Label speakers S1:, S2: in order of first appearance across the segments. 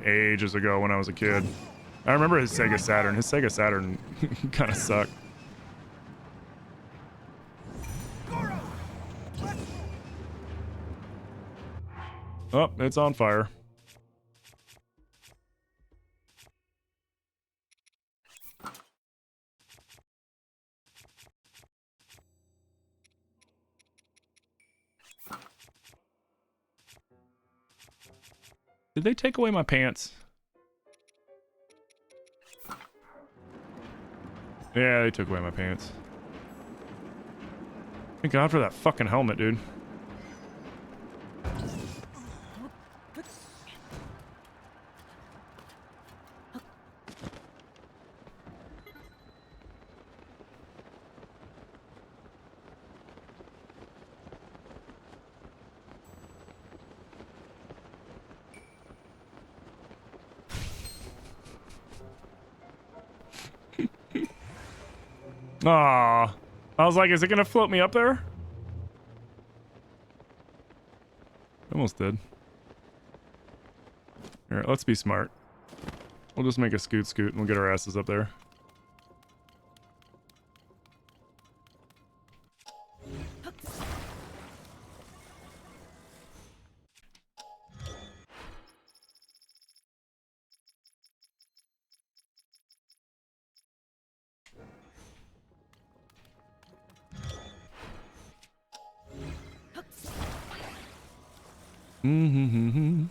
S1: ages ago when I was a kid. I remember his Sega Saturn. His Sega Saturn kind of sucked. Oh, it's on fire. Did they take away my pants? Yeah, they took away my pants. Thank God for that fucking helmet, dude. Aw. I was like, is it gonna float me up there? Almost did. Alright, let's be smart. We'll just make a scoot and we'll get our asses up there. Mm-hmm.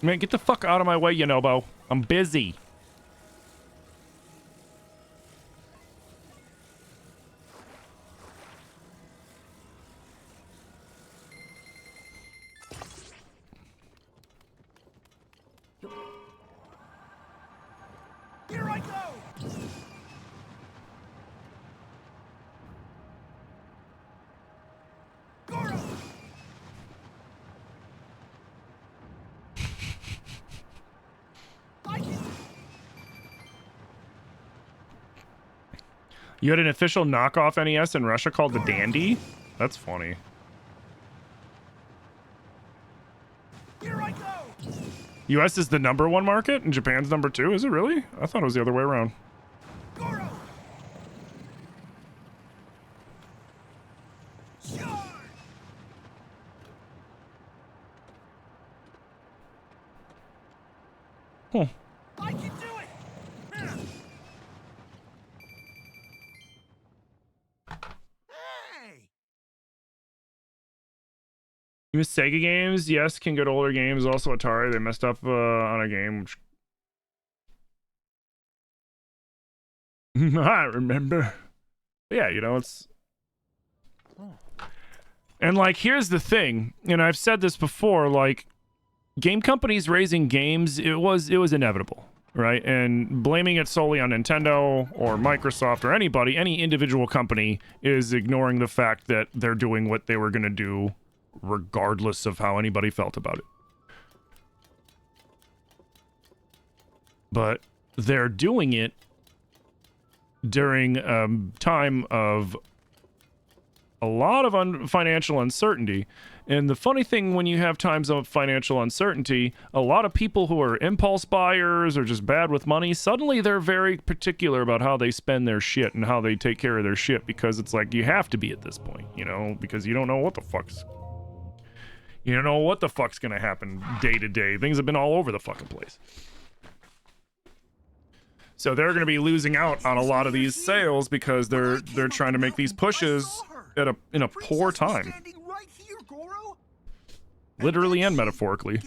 S1: Man, get the fuck out of my way, you Nobo. I'm busy.
S2: Here I go.
S1: You had an official knockoff NES in Russia called the Dandy? That's funny.
S2: Here I go.
S1: US is the #1 market and Japan's #2? Is it really? I thought it was the other way around.
S2: Goro.
S1: Huh.
S2: I can do it. Hey.
S1: You miss Sega games? Yes, can get older games. Also Atari, they messed up on a game. Which... I remember. Yeah, you know, it's... And, like, here's the thing. And I've said this before, like, game companies raising games, it was inevitable, right? And blaming it solely on Nintendo or Microsoft or anybody, any individual company, is ignoring the fact that they're doing what they were going to do regardless of how anybody felt about it. But they're doing it during a time of a lot of financial uncertainty. And the funny thing, when you have times of financial uncertainty, a lot of people who are impulse buyers or just bad with money, suddenly they're very particular about how they spend their shit and how they take care of their shit, because it's like you have to be at this point, you know, because you don't know what the fuck's... You don't know what the fuck's gonna happen day to day. Things have been all over the fucking place. So they're gonna be losing out on a lot of these sales because they're trying to make these pushes at in a poor time. Literally and metaphorically.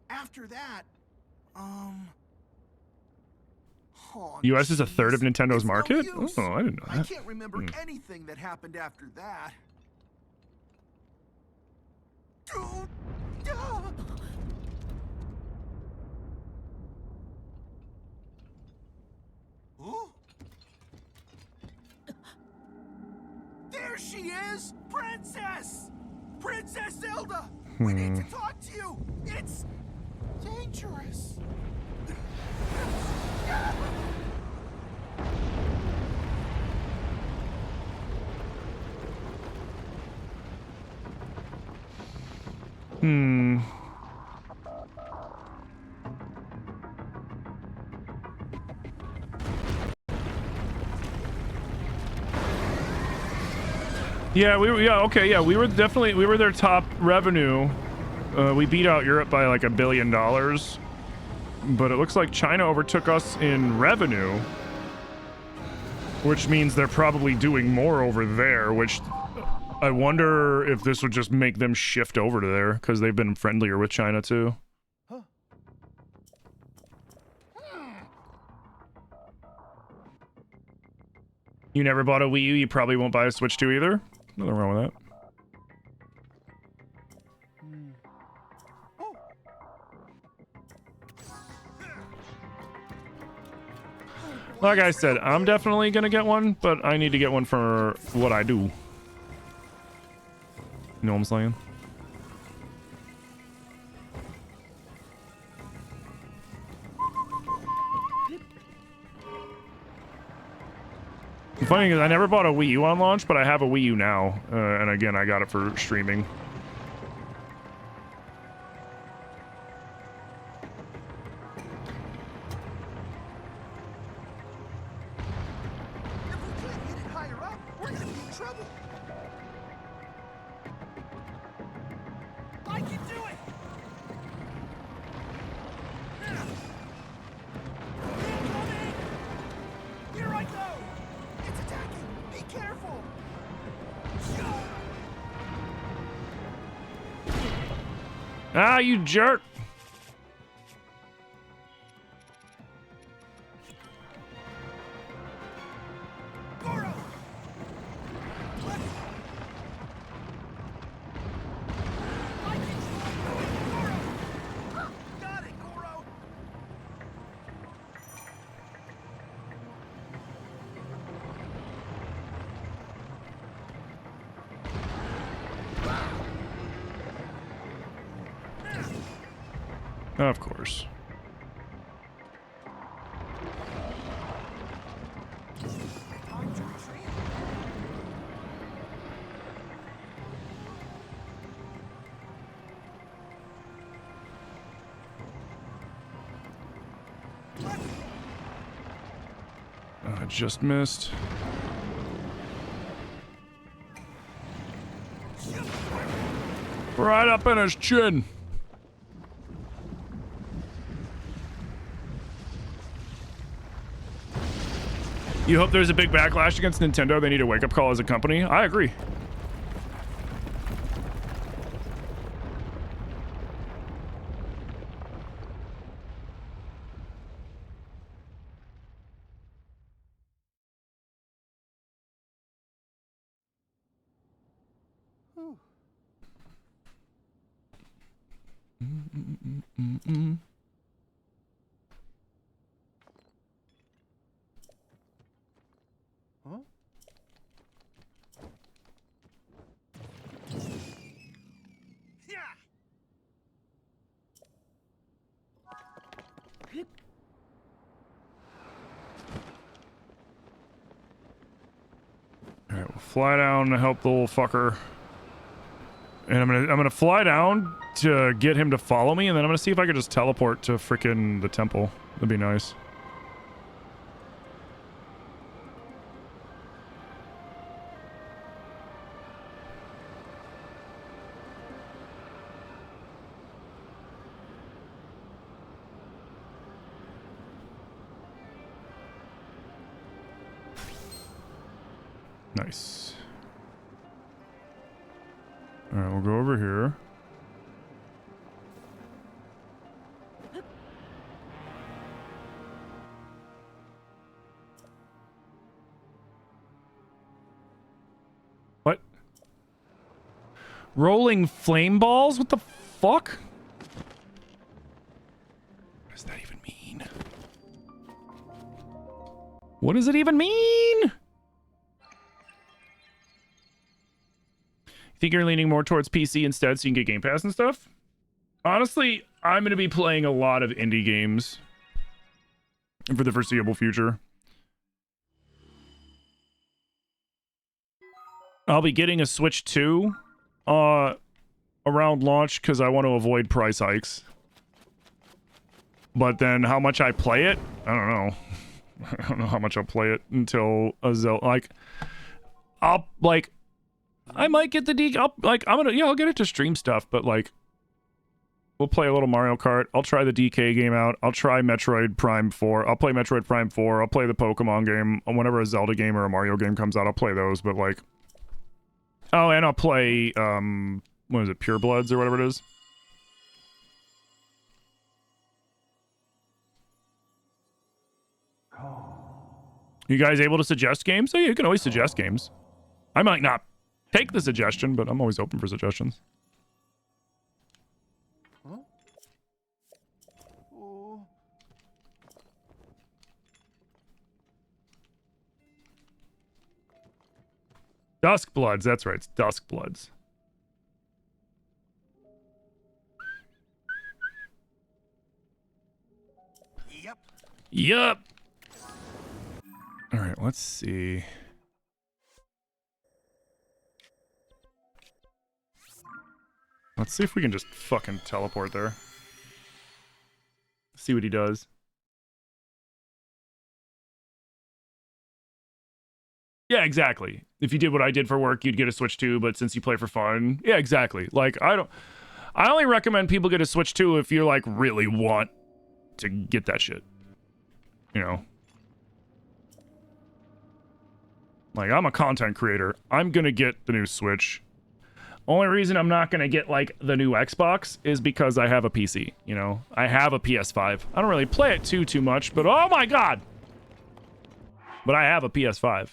S2: After that,
S1: US is a third of Nintendo's market? Oh, I didn't know that.
S2: I can't remember anything that happened after that. There she is! Princess! Princess Zelda! We need to talk to you! It's dangerous!
S1: Hmm. Yeah, we were definitely, we were their top revenue. We beat out Europe by like $1 billion. But it looks like China overtook us in revenue. Which means they're probably doing more over there, which I wonder if this would just make them shift over to there, because they've been friendlier with China too.
S2: Huh.
S1: You never bought a Wii U, you probably won't buy a Switch 2 either? Nothing wrong with that. Like I said, I'm definitely gonna get one, but I need to get one for what I do. You know what I'm saying? The funny thing is, I never bought a Wii U on launch, but I have a Wii U now. And again, I got it for streaming. Ah, you jerk! Of course. I just missed. Right up in his chin. You hope there's a big backlash against Nintendo. They need a wake-up call as a company. I agree.
S2: Huh?
S1: All right, we'll fly down to help the little fucker, and I'm gonna fly down to get him to follow me, and then I'm gonna see if I can just teleport to frickin' the temple. That'd be nice. Nice. All right, we'll go over here. What? Rolling flame balls? What the fuck? What does that even mean? What does it even mean? Think you're leaning more towards PC instead so you can get Game Pass and stuff? Honestly, I'm going to be playing a lot of indie games for the foreseeable future. I'll be getting a Switch 2 on around launch because I want to avoid price hikes. But then how much I play it, I don't know. I don't know how much I'll play it until a Zelda, like, I might get the I'll get it to stream stuff, but like, we'll play a little Mario Kart. I'll try the DK game out. I'll try Metroid Prime 4. I'll play Metroid Prime 4. I'll play the Pokemon game. Whenever a Zelda game or a Mario game comes out, I'll play those, but like, oh, and I'll play, what is it, Pure Bloods or whatever it is? You guys able to suggest games? Oh, yeah, you can always suggest games. I might not take the suggestion, but I'm always open for suggestions.
S2: Huh? Oh.
S1: Dusk Bloods, that's right, it's Dusk Bloods.
S2: Yep.
S1: Yup. All right, let's see. Let's see if we can just fucking teleport there. See what he does. Yeah, exactly. If you did what I did for work, you'd get a Switch 2, but since you play for fun, yeah, exactly. Like, I only recommend people get a Switch 2 if you, like, really want to get that shit. You know? Like, I'm a content creator. I'm gonna get the new Switch. Only reason I'm not gonna get, like, the new Xbox is because I have a PC, you know? I have a PS5. I don't really play it too much, but oh my god! But I have a PS5.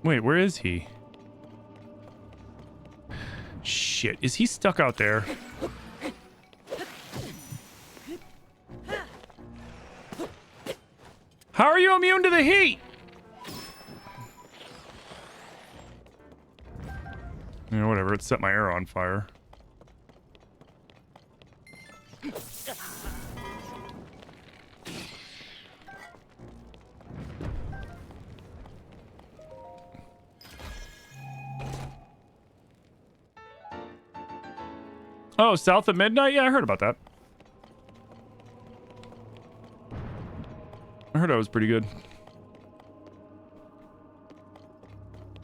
S1: Wait, where is he? Shit, is he stuck out there? How are you immune to the heat? You know, whatever, it set my arrow on fire. Oh, South of Midnight? Yeah, I heard about that. I heard that was pretty good.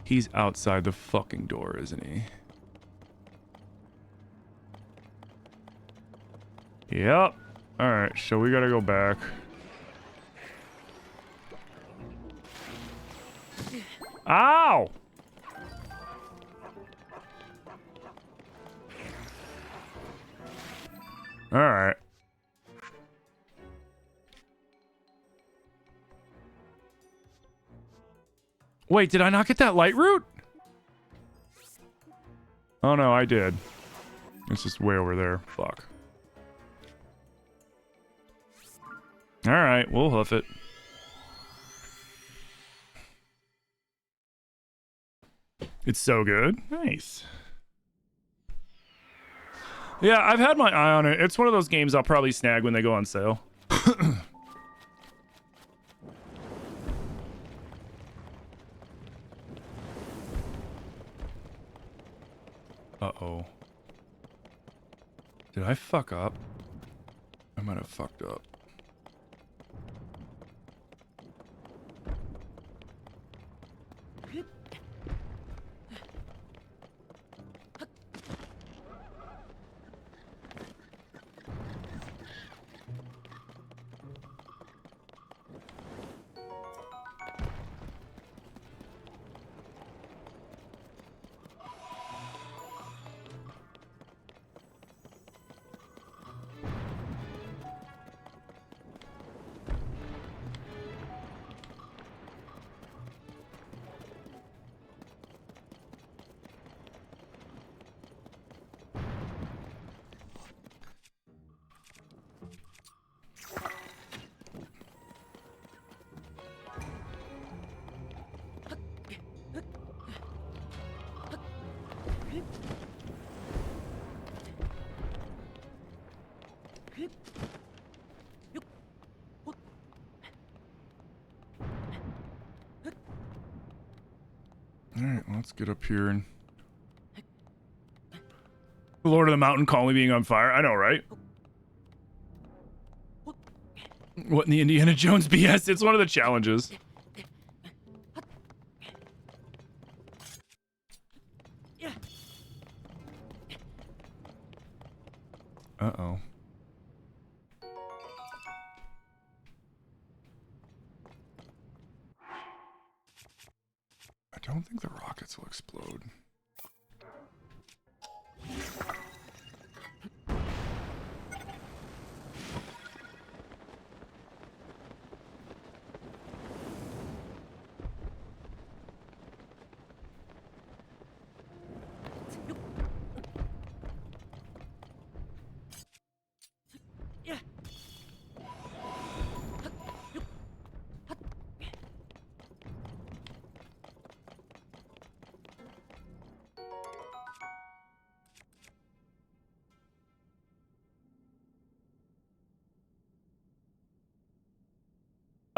S1: He's outside the fucking door, isn't he? Yep. Alright, so we gotta go back. Ow! Alright. Wait, did I not get that light route? Oh no, I did. It's just way over there. Fuck. Alright, we'll hoof it. It's so good. Nice. Yeah, I've had my eye on it. It's one of those games I'll probably snag when they go on sale. Uh-oh. Did I fuck up? I might have fucked up. Let's get up here and... The Lord of the Mountain calmly being on fire. I know, right? What in the Indiana Jones BS? It's one of the challenges. Uh-oh. I don't think the rockets will explode.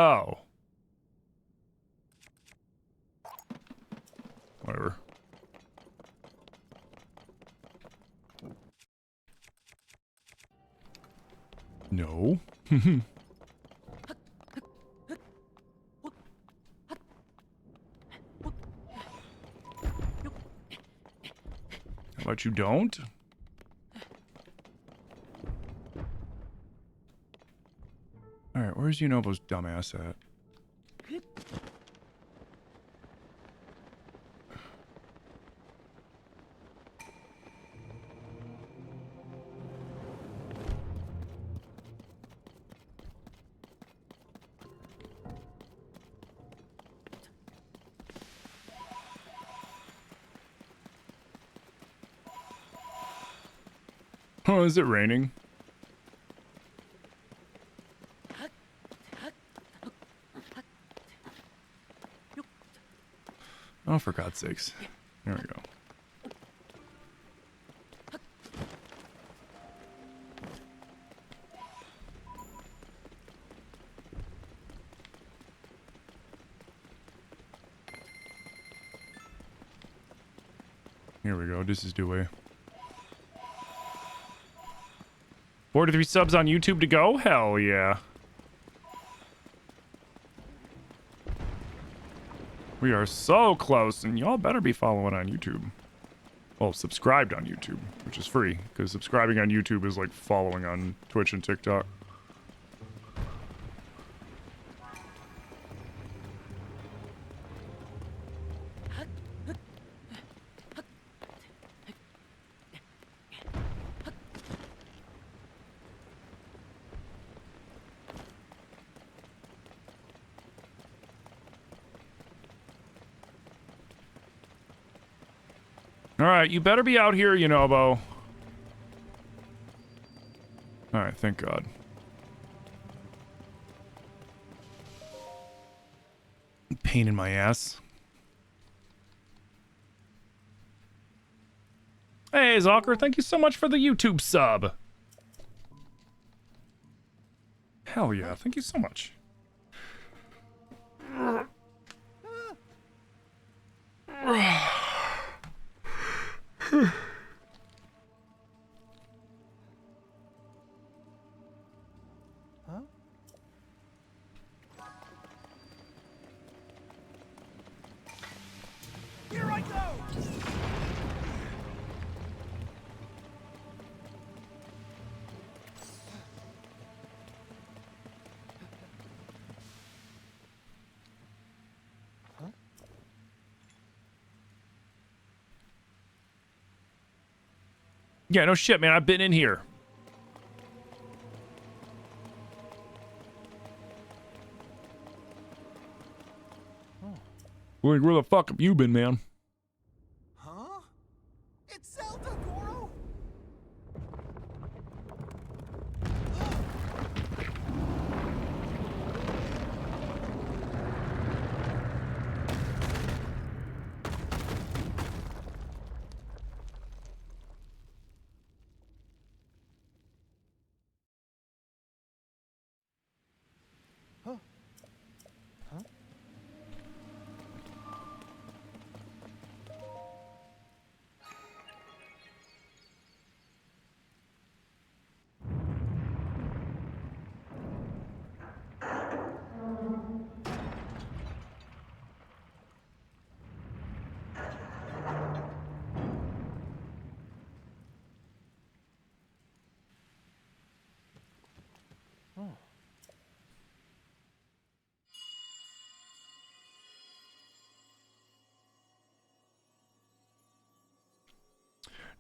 S1: Oh. Whatever. No. How about you don't? Alright, where's Yunobo's dumbass at? Oh, is it raining? Oh, for God's sakes. There we go. Here we go. This is the way. 43 subs on YouTube to go? Hell yeah. We are so close, and y'all better be following on YouTube. Well, subscribed on YouTube, which is free, because subscribing on YouTube is like following on Twitch and TikTok. Alright, you better be out here, Yunobo. Alright, thank God. Pain in my ass. Hey, Zocker, thank you so much for the YouTube sub. Hell yeah, thank you so much.
S2: Here I go!
S1: Yeah, no shit, man. I've been in here. Where the fuck have you been, man?
S2: Huh? It's Zelda, Goro!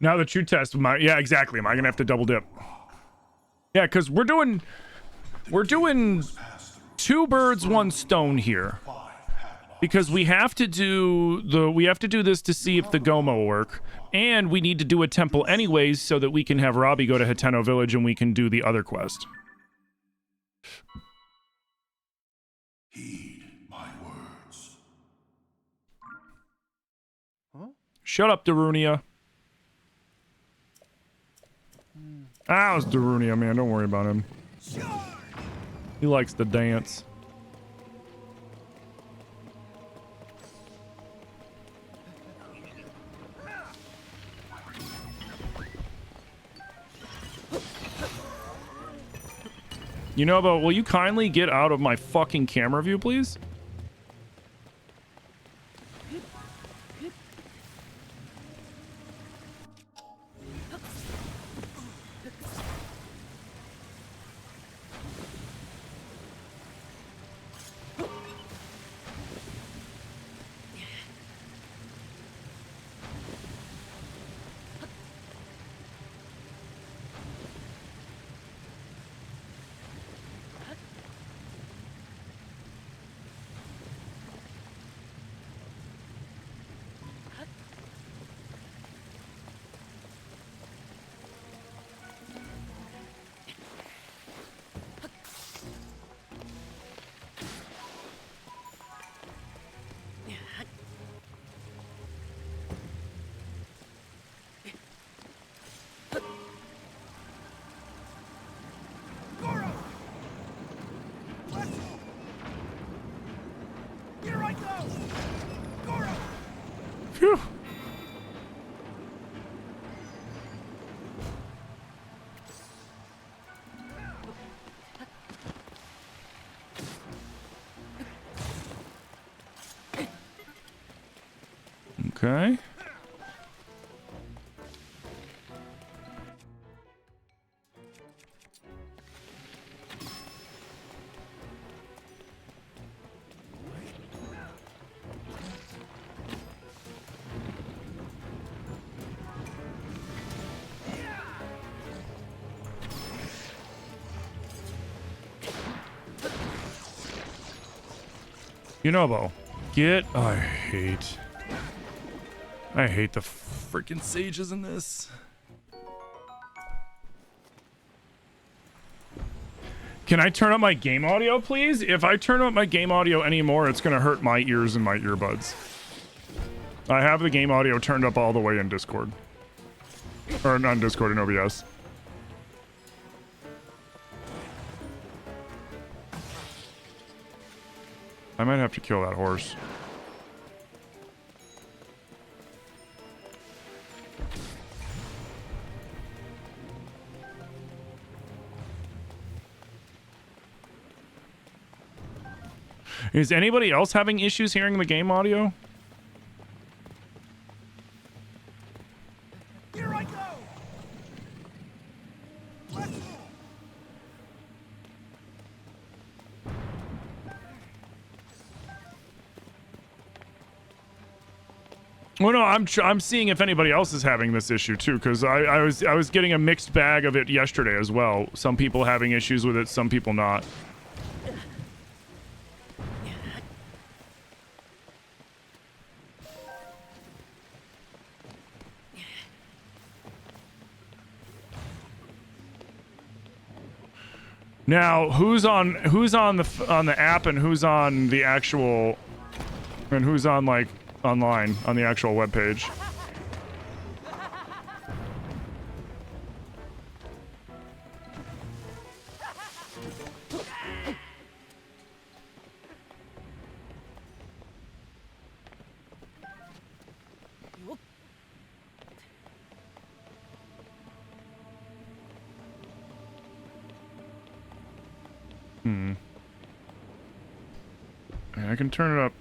S1: Now the true test, yeah, exactly. Am I gonna have to double dip? Yeah, because we're doing two birds, one stone here. Because we have to do this to see if the Goma will work, and we need to do a temple anyways so that we can have Robbie go to Hateno Village and we can do the other quest.
S3: Heed my words.
S4: Huh?
S1: Shut up, Darunia. Ah, it's Darunia, man. Don't worry about him. He likes to dance. You know, but will you kindly get out of my fucking camera view, please? Phew. Okay. Yunobo, get... I hate the freaking sages in this. Can I turn up my game audio, please? If I turn up my game audio anymore, it's gonna hurt my ears and my earbuds. I have the game audio turned up all the way in Discord. Or not in Discord, in OBS. I might have to kill that horse. Is anybody else having issues hearing the game audio?
S2: Here I go. Let's go.
S1: Well, no, I'm seeing if anybody else is having this issue too, because I was getting a mixed bag of it yesterday as well. Some people having issues with it, some people not. Now, who's on the app and who's on the actual, and who's on like online on the actual web page? I can turn it up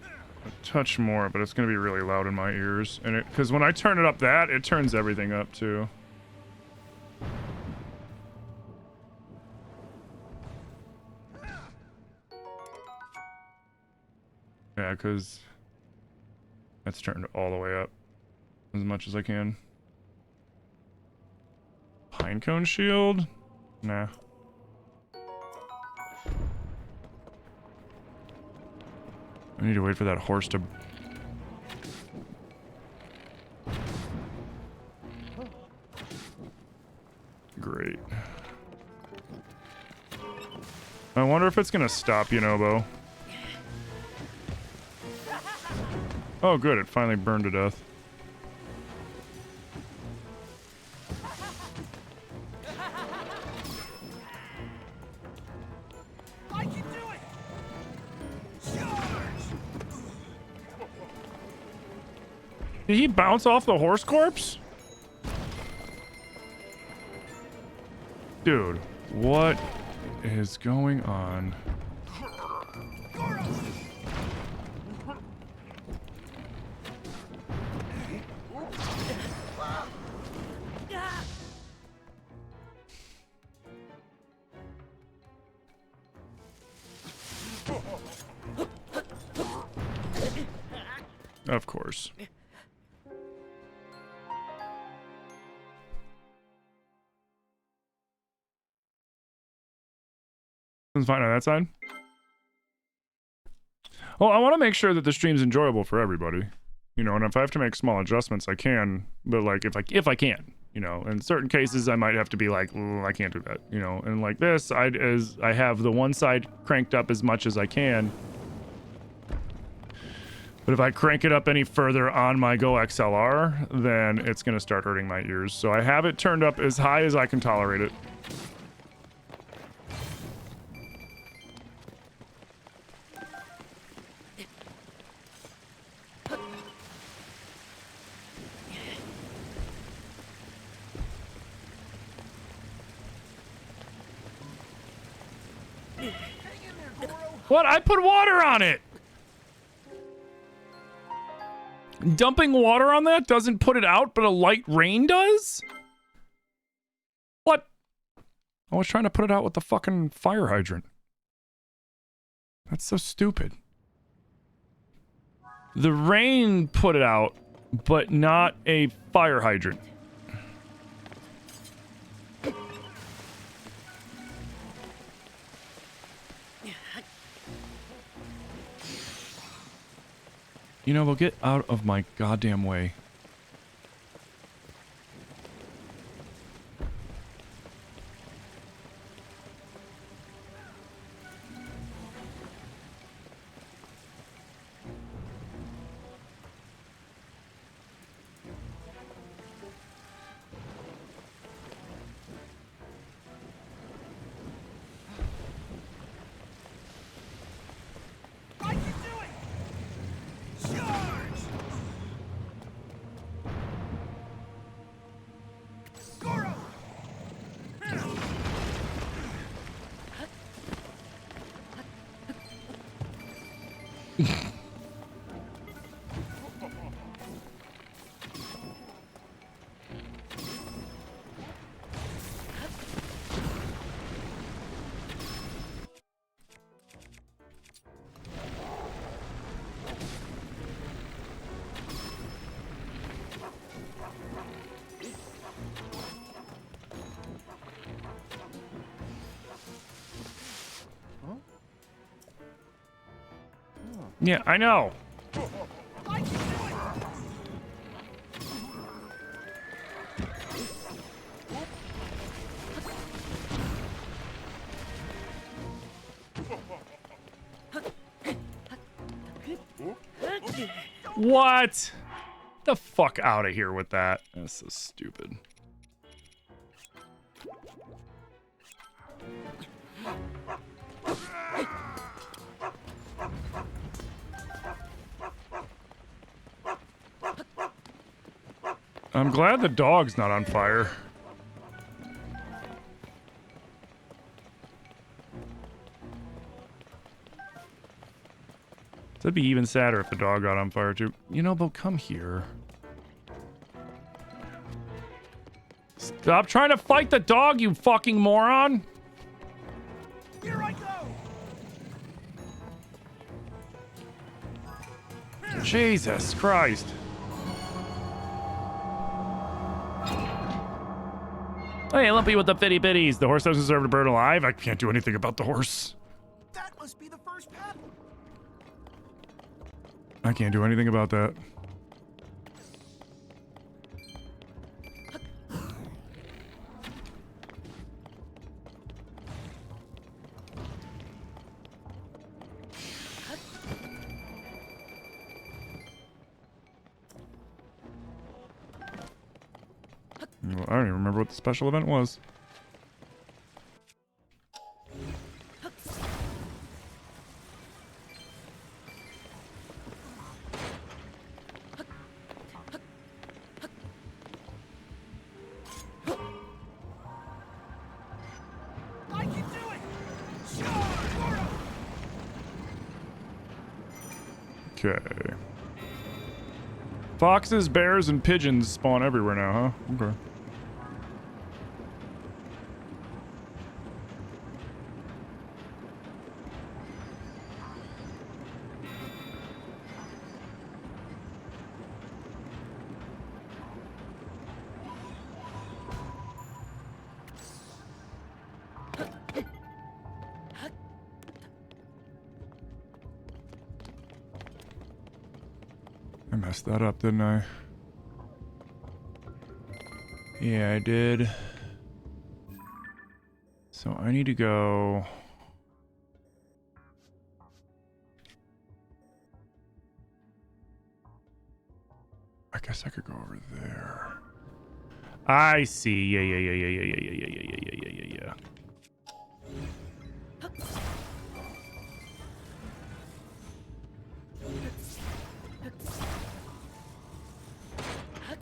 S1: a touch more, but it's gonna be really loud in my ears. And because when I turn it up it turns everything up too. Yeah, because that's turned all the way up as much as I can. Pinecone shield? Nah. I need to wait for that horse to... Great. I wonder if it's gonna stop Yunobo. Oh good, it finally burned to death.
S2: I can do it! Charge!
S1: Did he bounce off the horse corpse? Dude, what is going on? Of course. It's fine on that side. Well, I want to make sure that the stream's enjoyable for everybody, you know. And if I have to make small adjustments, I can. But like, if I can, you know, in certain cases, I might have to be like, I can't do that, you know. And like this, I have the one side cranked up as much as I can. But if I crank it up any further on my Go XLR, then it's gonna start hurting my ears. So I have it turned up as high as I can tolerate it. What? I put water on it! Dumping water on that doesn't put it out, but a light rain does? What? I was trying to put it out with the fucking fire hydrant. That's so stupid. The rain put it out, but not a fire hydrant. You know, we'll get out of my goddamn way.
S2: I can do it! Charge! Goro!
S1: Yeah, I know.
S2: I can do it!
S1: What? The fuck out of here with that. That's so stupid. I'm glad the dog's not on fire. That'd be even sadder if the dog got on fire too. You know, but come here. Stop trying to fight the dog, you fucking moron!
S2: Here I go!
S1: Jesus Christ. Hey, Lumpy with the fitty bitties. The horse doesn't deserve to burn alive. I can't do anything about the horse.
S2: That must be the first pet.
S1: I can't do anything about that. Well, I don't even remember what the special event was.
S2: I can do it. Sure.
S1: Okay. Foxes, bears, and pigeons spawn everywhere now, huh? Okay. I messed that up, didn't I? Yeah, I did. So I need to go... I guess I could go over there. I see. Yeah.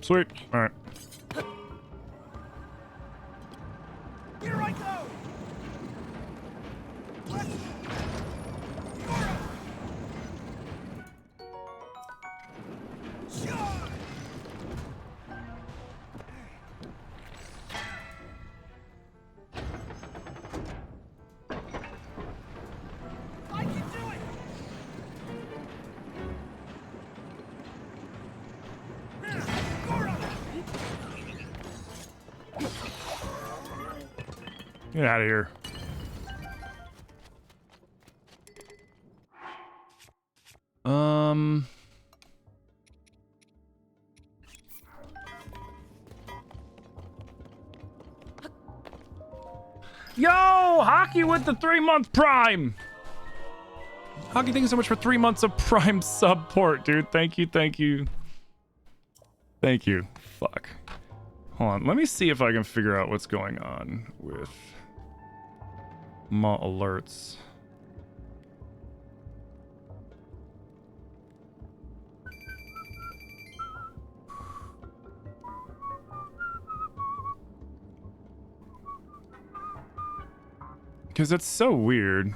S1: Sweet. All right.
S2: Here I go. Let's sure. I can do it.
S1: Get out of here. Yo, Hockey with the 3-month Prime. Hockey, thank you so much for 3 months of Prime support, dude. Thank you. Thank you. Fuck. Hold on. Let me see if I can figure out what's going on with my alerts. Because it's so weird.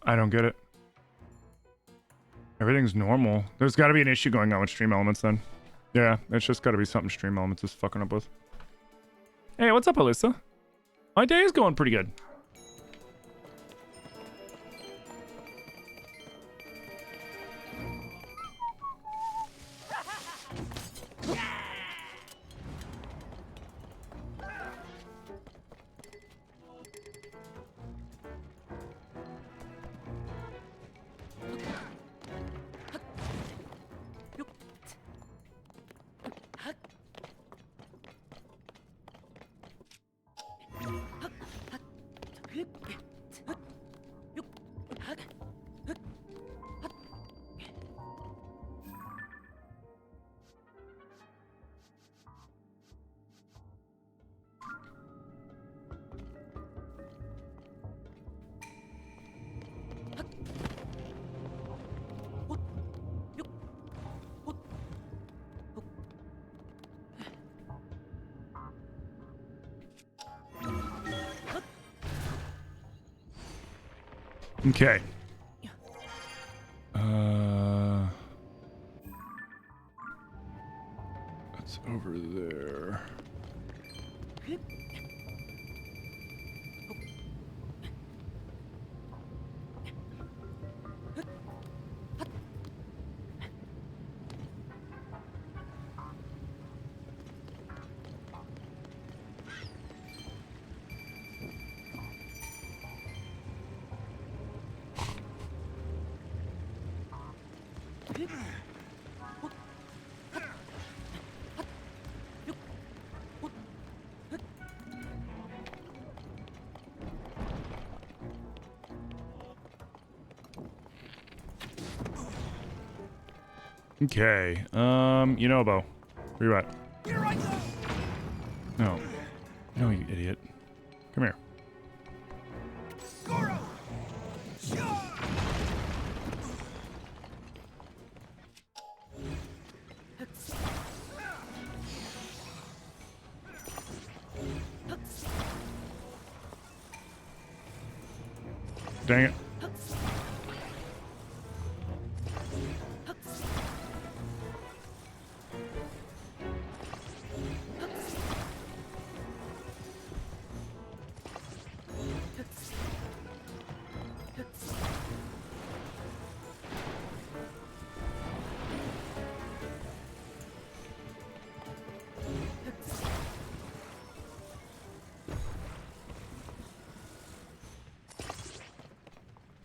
S1: I don't get it. Everything's normal. There's got to be an issue going on with Stream Elements then. Yeah, it's just got to be something Stream Elements is fucking up with. Hey, what's up, Alyssa? My day is going pretty good. Okay. That's over there. Okay. You know, Bo. Where you at?
S2: Here I go!
S1: No. No, you idiot. Come here.
S2: Goro! Sure!
S1: Dang it.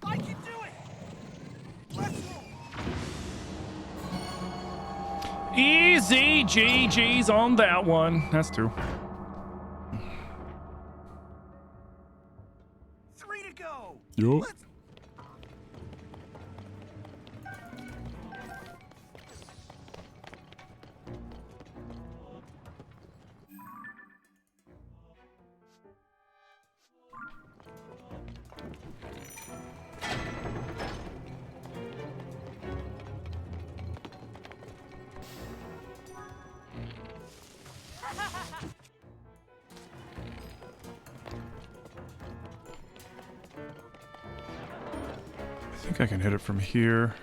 S2: I can do it! Let's roll!
S1: Easy GG's on that one. That's two.
S2: 3 to go!
S1: Yup.
S2: Let's...
S1: I think I can hit it from here.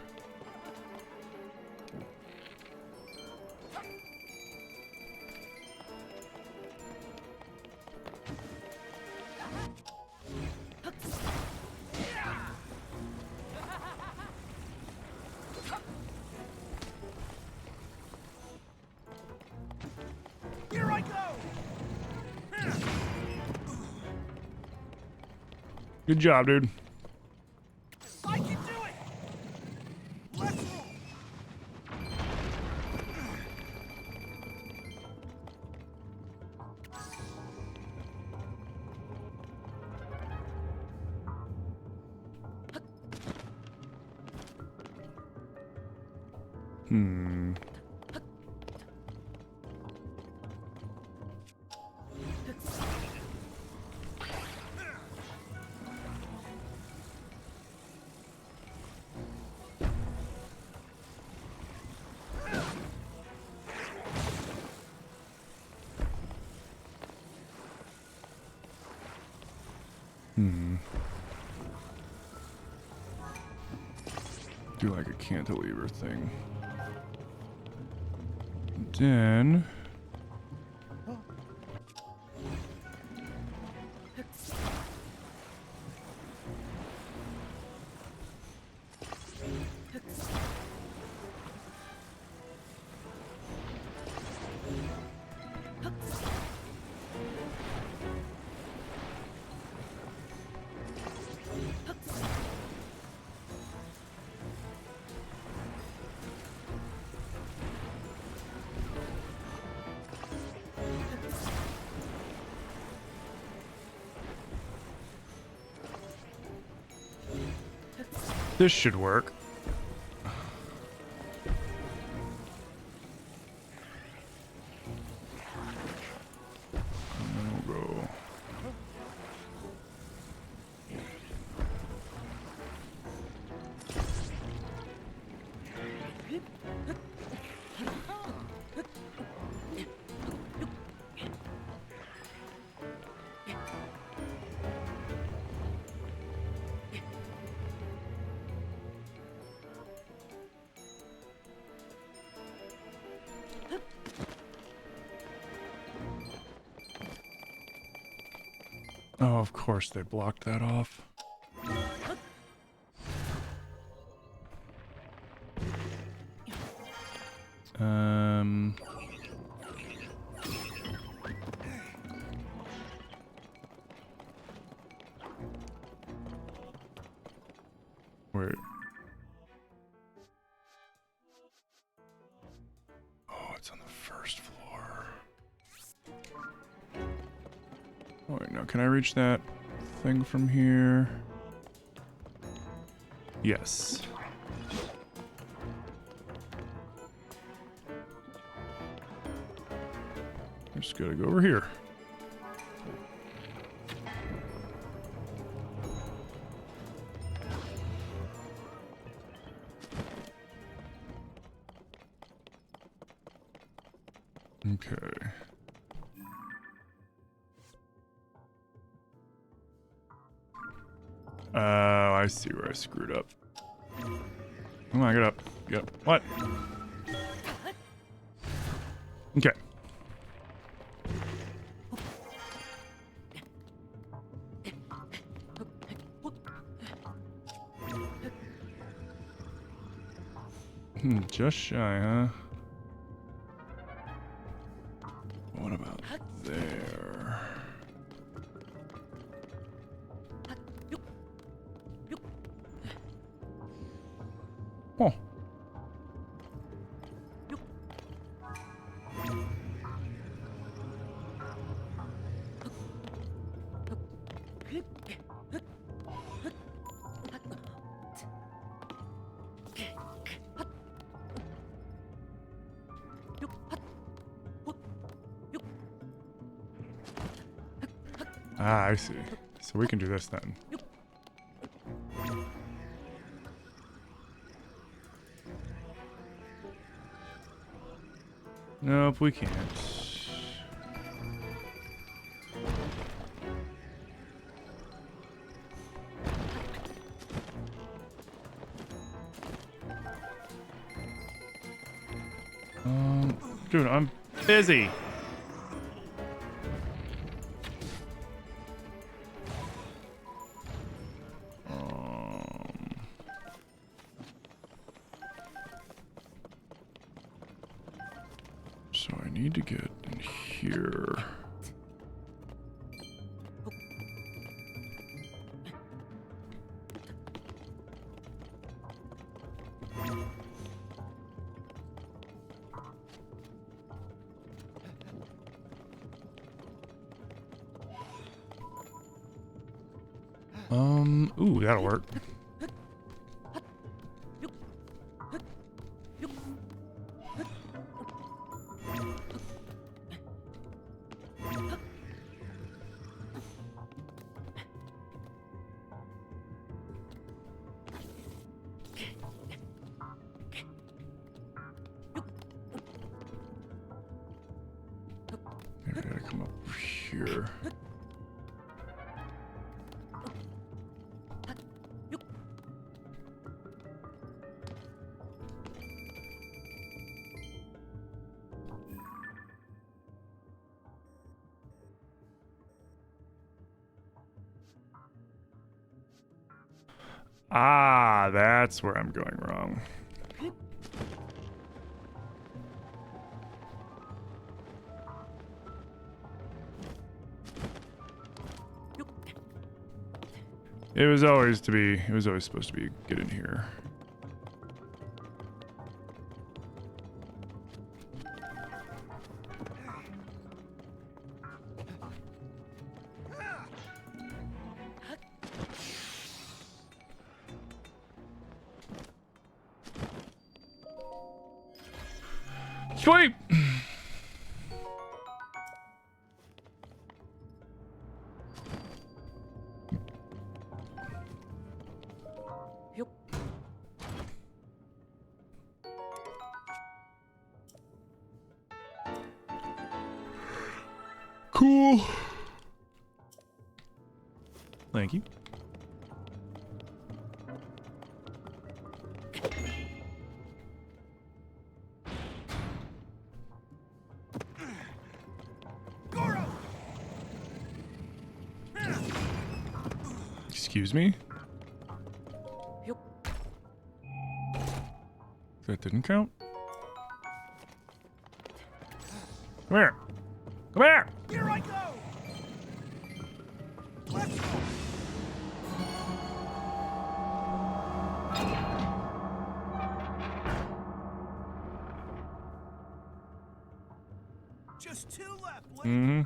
S2: Here I go!
S1: Good job, dude.
S2: I can do it! Let's roll!
S1: Hmm. Do like a cantilever thing. Then This should work. And we'll go. Oh, of course they blocked that off. Wait. Oh, it's on the first floor. Oh, wait, no. Can I reach that thing from here? Yes. I just gotta go over here. Okay. Oh, I see where I screwed up. Come on, get up. Get up. What? Okay. Just shy, huh? What about there? Oh. Ah, I see. So we can do this then. Nope, we can't. Dude, I'm busy. So I need to get in here. Ooh, that'll work. Maybe I gotta come up here. Ah, that's where I'm going wrong. It was always supposed to be get in here. Sweet.
S4: Yep.
S1: Cool. Thank you. Excuse me?
S4: Yep.
S1: That didn't count. Come here. Come here.
S2: Here I go! Let's go! Just 2 left, Lee.
S1: Mm-hmm.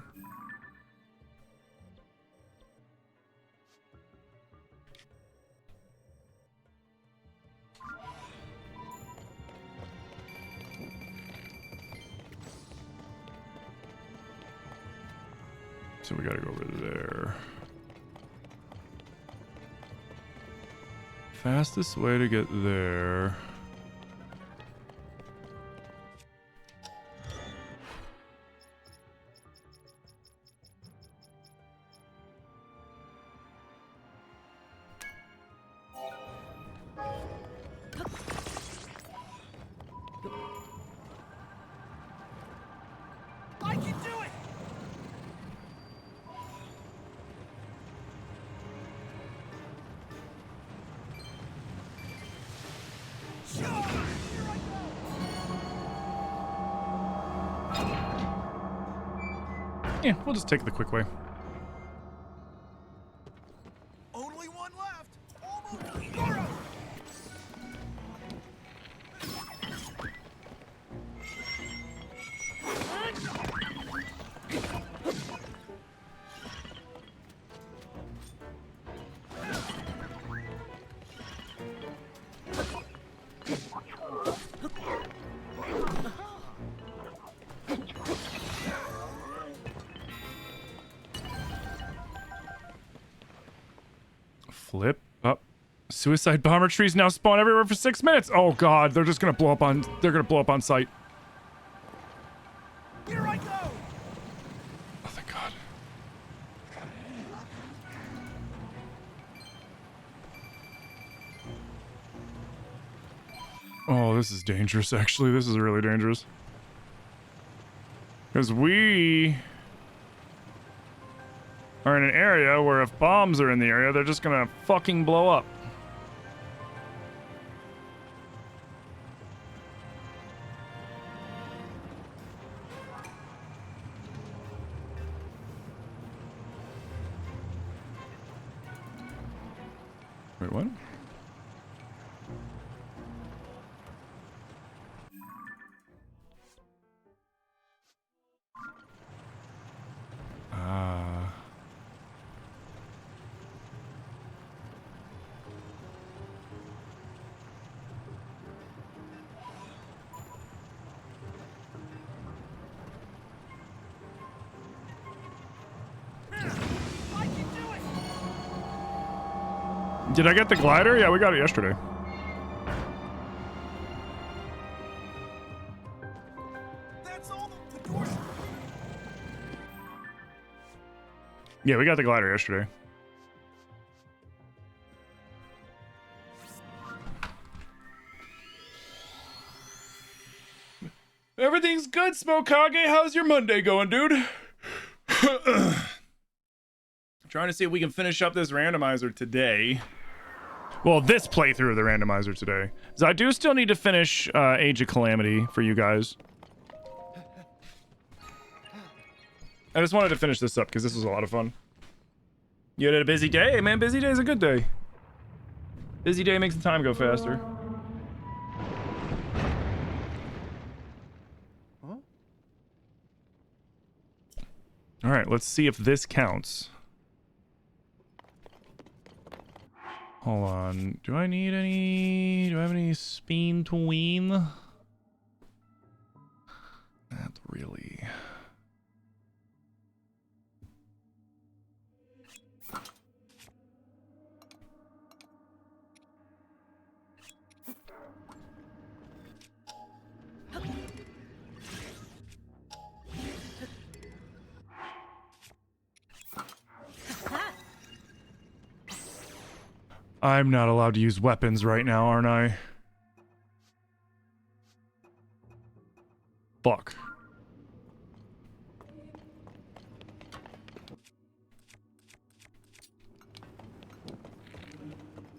S1: So we gotta go over there. Fastest way to get there.
S2: I can do it! Sure! Here I go!
S1: Yeah, we'll just take the quick way.
S2: Only 1 left! Almost! Goro!
S1: Flip up. Suicide bomber trees now spawn everywhere for 6 minutes. Oh god, they're just gonna blow up on. They're gonna blow up on sight.
S2: Here I go!
S1: Oh thank god. Oh, this is dangerous. Actually, this is really dangerous. Because we are in an area where if bombs are in the area, they're just gonna fucking blow up. Wait, what? Ah.
S2: I can do it!
S1: Did I get the glider? Yeah, we got it yesterday.
S2: That's all the doors.
S1: Yeah, we got the glider yesterday. Everything's good, Smokage. How's your Monday going, dude? Trying to see if we can finish up this randomizer today. Well, this playthrough of the randomizer today. So I do still need to finish Age of Calamity for you guys. I just wanted to finish this up because this was a lot of fun. You had a busy day? Man, busy day is a good day. Busy day makes the time go faster.
S2: Huh?
S1: All right, let's see if this counts. Hold on. Do I need any... Do I have any speen to wean? I'm not allowed to use weapons right now, aren't I? Fuck.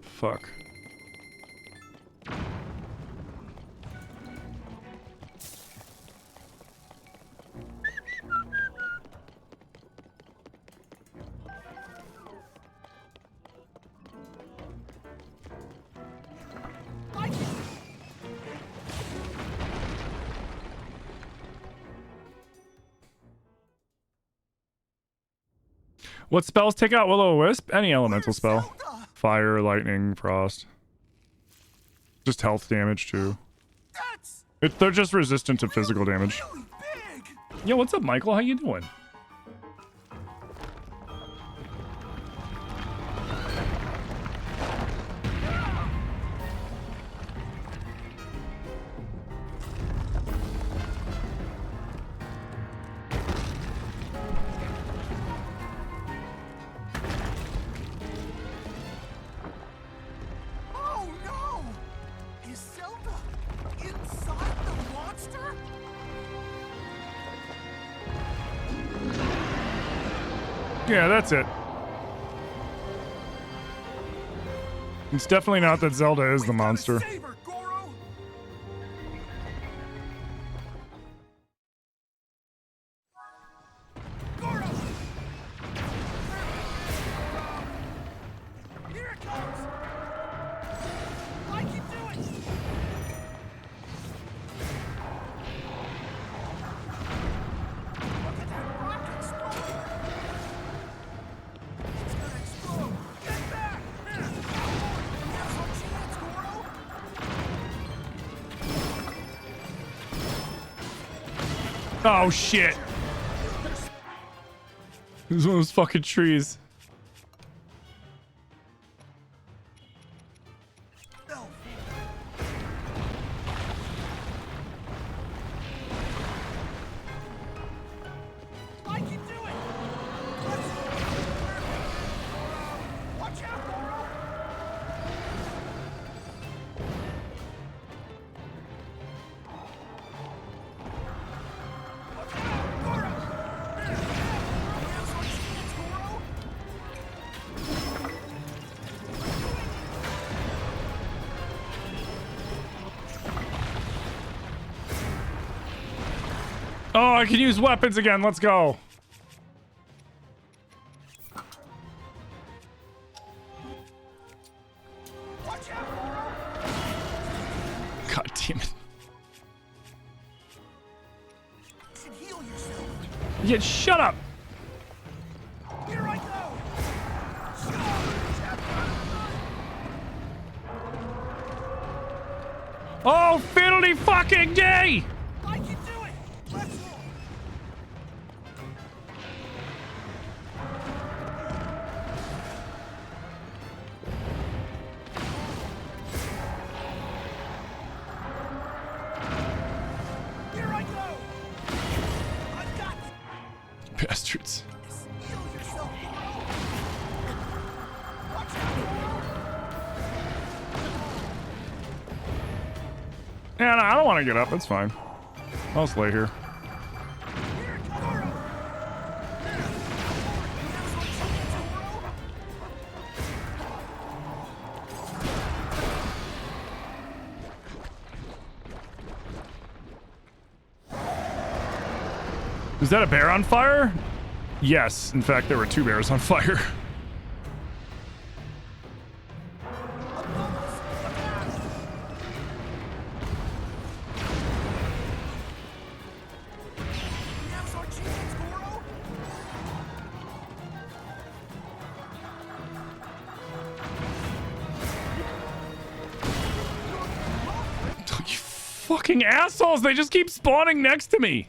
S1: Fuck. What spells take out Will-O-Wisp? Any elemental spell. Fire, lightning, frost. Just health damage too. They're just resistant to physical damage.
S2: Really big.
S1: Yo, what's up, Michael? How you doing?
S2: Oh no! Is Zelda inside the monster?
S1: Yeah, that's it. It's definitely not that Zelda is the monster.
S2: Save her, Goro! Goro! Here it comes! I can do it! Look at that rock explode! It's gonna explode! Get back! You have some chance, Goro!
S1: Oh shit! This is one of those fucking trees.
S2: No! I can do it! Let's... Watch out, Goro! Look out, Goro! You have some chance, Goro!
S1: Oh, I can use weapons again. Let's go.
S2: Watch out, Goro!
S1: God damn it.
S2: You should heal yourself.
S1: Yeah, shut up.
S2: Here I go!
S1: Oh, fiddly fucking day!
S2: I can do it! Let's roll! Here I go! I've got
S1: Bastards.
S2: this. Heal yourself, Goro! Watch out, Goro!
S1: Yeah, no, I don't want to get up. That's fine. I'll just lay here.
S2: Here it comes, Goro! You have some chance, Goro!
S1: Is that a bear on fire? Yes. In fact, there were 2 bears on fire.
S2: Above us! Look out! You have some chance, Goro!
S1: You fucking assholes! They just keep spawning next to me.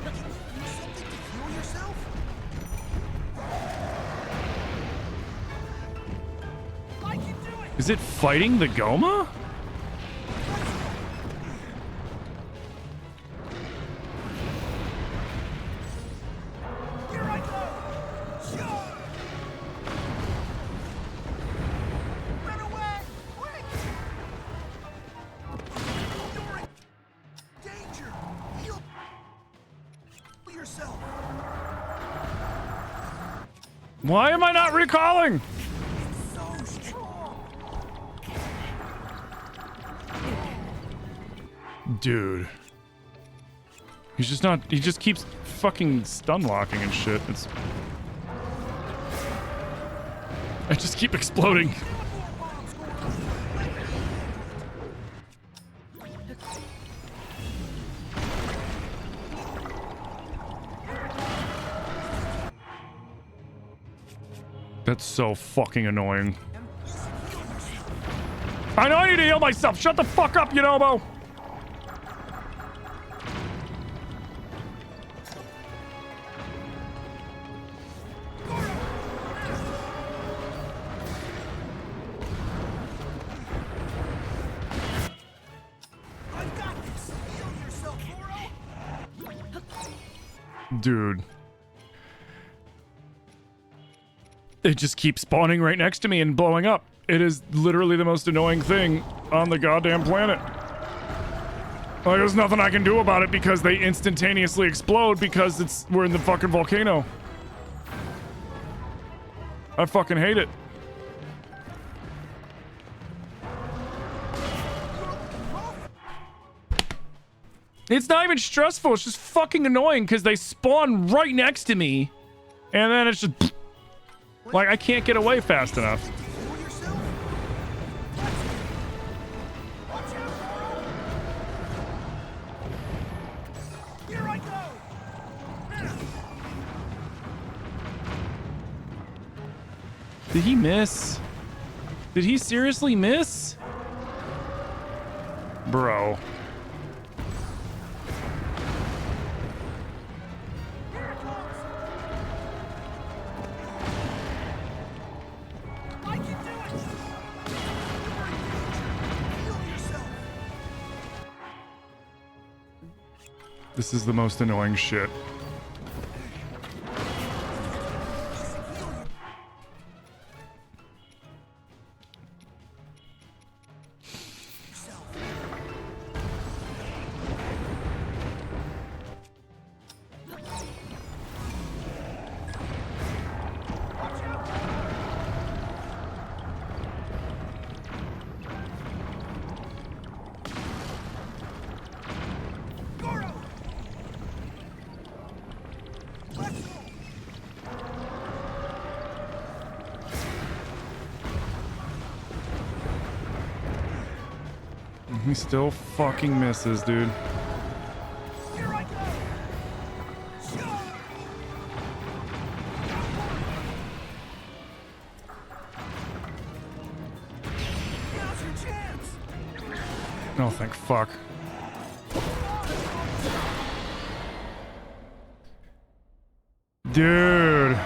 S2: Can you do something to heal yourself? I can do it!
S1: Is it fighting the Goma?
S2: Here I go! Sure!
S1: Why am I not recalling?
S2: So strong.
S1: Dude. He's just not... He just keeps fucking stun locking and shit. It's... I just keep exploding. That's so fucking annoying. I know I need to heal myself. Shut the fuck up, Yonobo.
S2: I've got this. Heal yourself, Goro.
S1: Dude. It just keeps spawning right next to me and blowing up. It is literally the most annoying thing on the goddamn planet. Like, there's nothing I can do about it because they instantaneously explode because we're in the fucking volcano. I fucking hate it. It's not even stressful. It's just fucking annoying because they spawn right next to me. And then it's just... Like, I can't get away fast enough.
S2: Heal yourself. Watch out, Goro. Here I go.
S1: Did he miss? Did he seriously miss? Bro.
S2: I can do it. Heal yourself.
S1: This is the most annoying shit.
S2: Goro. Let's go.
S1: He still fucking misses, dude.
S2: Here I go. Sure. Now's your chance.
S1: Oh, thank fuck. Dude.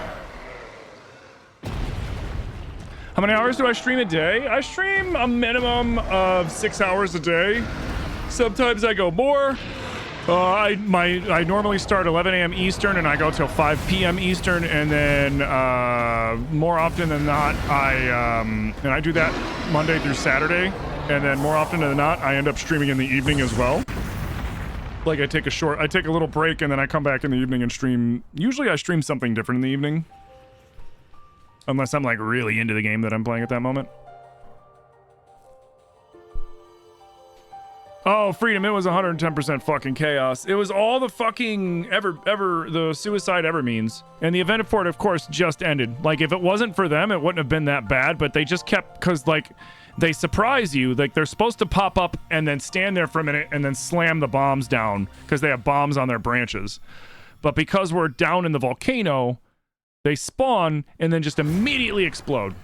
S1: How many hours do I stream a day? I stream a minimum of 6 hours a day. Sometimes I go more. I normally start 11 a.m. Eastern and I go till 5 p.m. Eastern, and then more often than not, and I do that Monday through Saturday, and then more often than not, I end up streaming in the evening as well. Like I take a little break and then I come back in the evening and stream. Usually I stream something different in the evening. Unless I'm like really into the game that I'm playing at that moment. Oh, Freedom, it was 110% fucking chaos. It was all the fucking the suicide ever means. And the event for it, of course, just ended. Like, if it wasn't for them, it wouldn't have been that bad, but they just kept, because, like, they surprise you. Like, they're supposed to pop up and then stand there for a minute and then slam the bombs down, because they have bombs on their branches. But because we're down in the volcano, they spawn and then just immediately explode.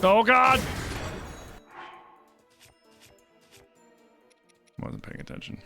S1: Oh, God! Wasn't paying attention.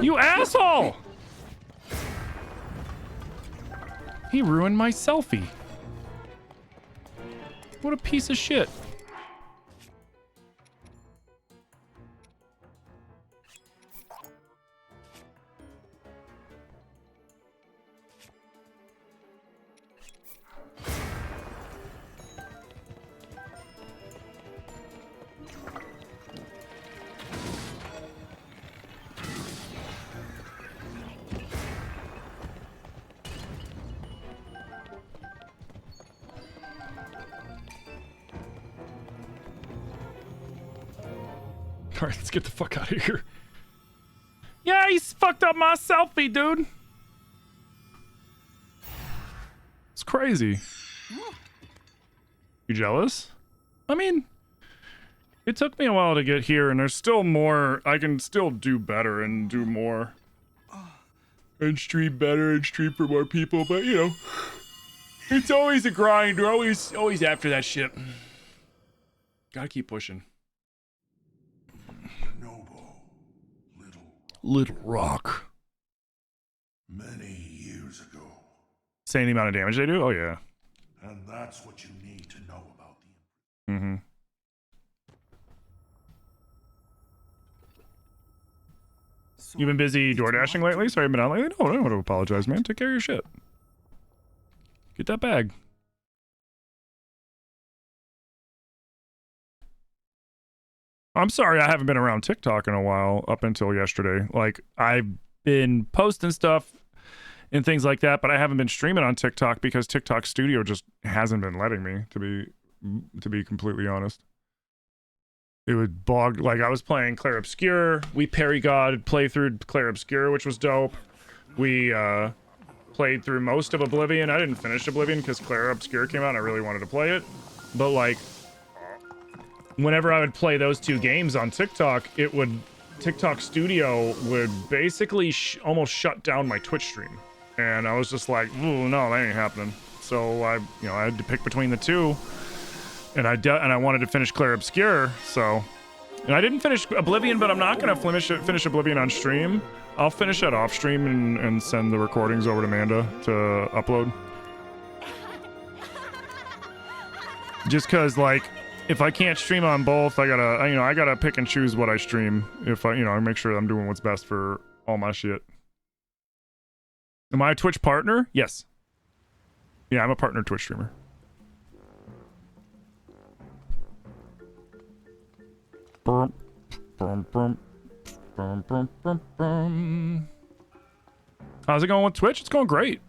S1: You asshole! He ruined my selfie. What a piece of shit. All right, let's get the fuck out of here. Yeah, he's fucked up my selfie, dude. It's crazy. You jealous? I mean, it took me a while to get here, and there's still more. I can still do better and do more. And stream better and stream for more people, but you know, it's always a grind. We're always after that shit. Gotta keep pushing. Little Rock.
S3: Many years ago.
S1: Saying the amount of damage they do? Oh, yeah.
S3: And that's what you need to know about the...
S1: Mm-hmm. You've been busy door dashing lately? Sorry, I've been out lately? No, I don't want to apologize, man. Take care of your shit. Get that bag. I'm sorry I haven't been around TikTok in a while up until yesterday. Like, I've been posting stuff and things like that, but I haven't been streaming on TikTok because TikTok Studio just hasn't been letting me, to be completely honest. It would bog, like I was playing Clair Obscur. We Parry God played through Clair Obscur, which was dope. We played through most of Oblivion. I didn't finish Oblivion because Clair Obscur came out and I really wanted to play it. But like, whenever I would play those two games on TikTok, TikTok Studio would basically almost shut down my Twitch stream. And I was just like, ooh, no, that ain't happening. So I had to pick between the two. And I wanted to finish Clair Obscur, so... And I didn't finish Oblivion, but I'm not gonna finish Oblivion on stream. I'll finish that off stream and send the recordings over to Amanda to upload. Just cause, like, if I can't stream on both, I gotta pick and choose what I stream. If I make sure I'm doing what's best for all my shit. Am I a Twitch partner? Yes. Yeah, I'm a partner Twitch streamer. How's it going with Twitch? It's going great.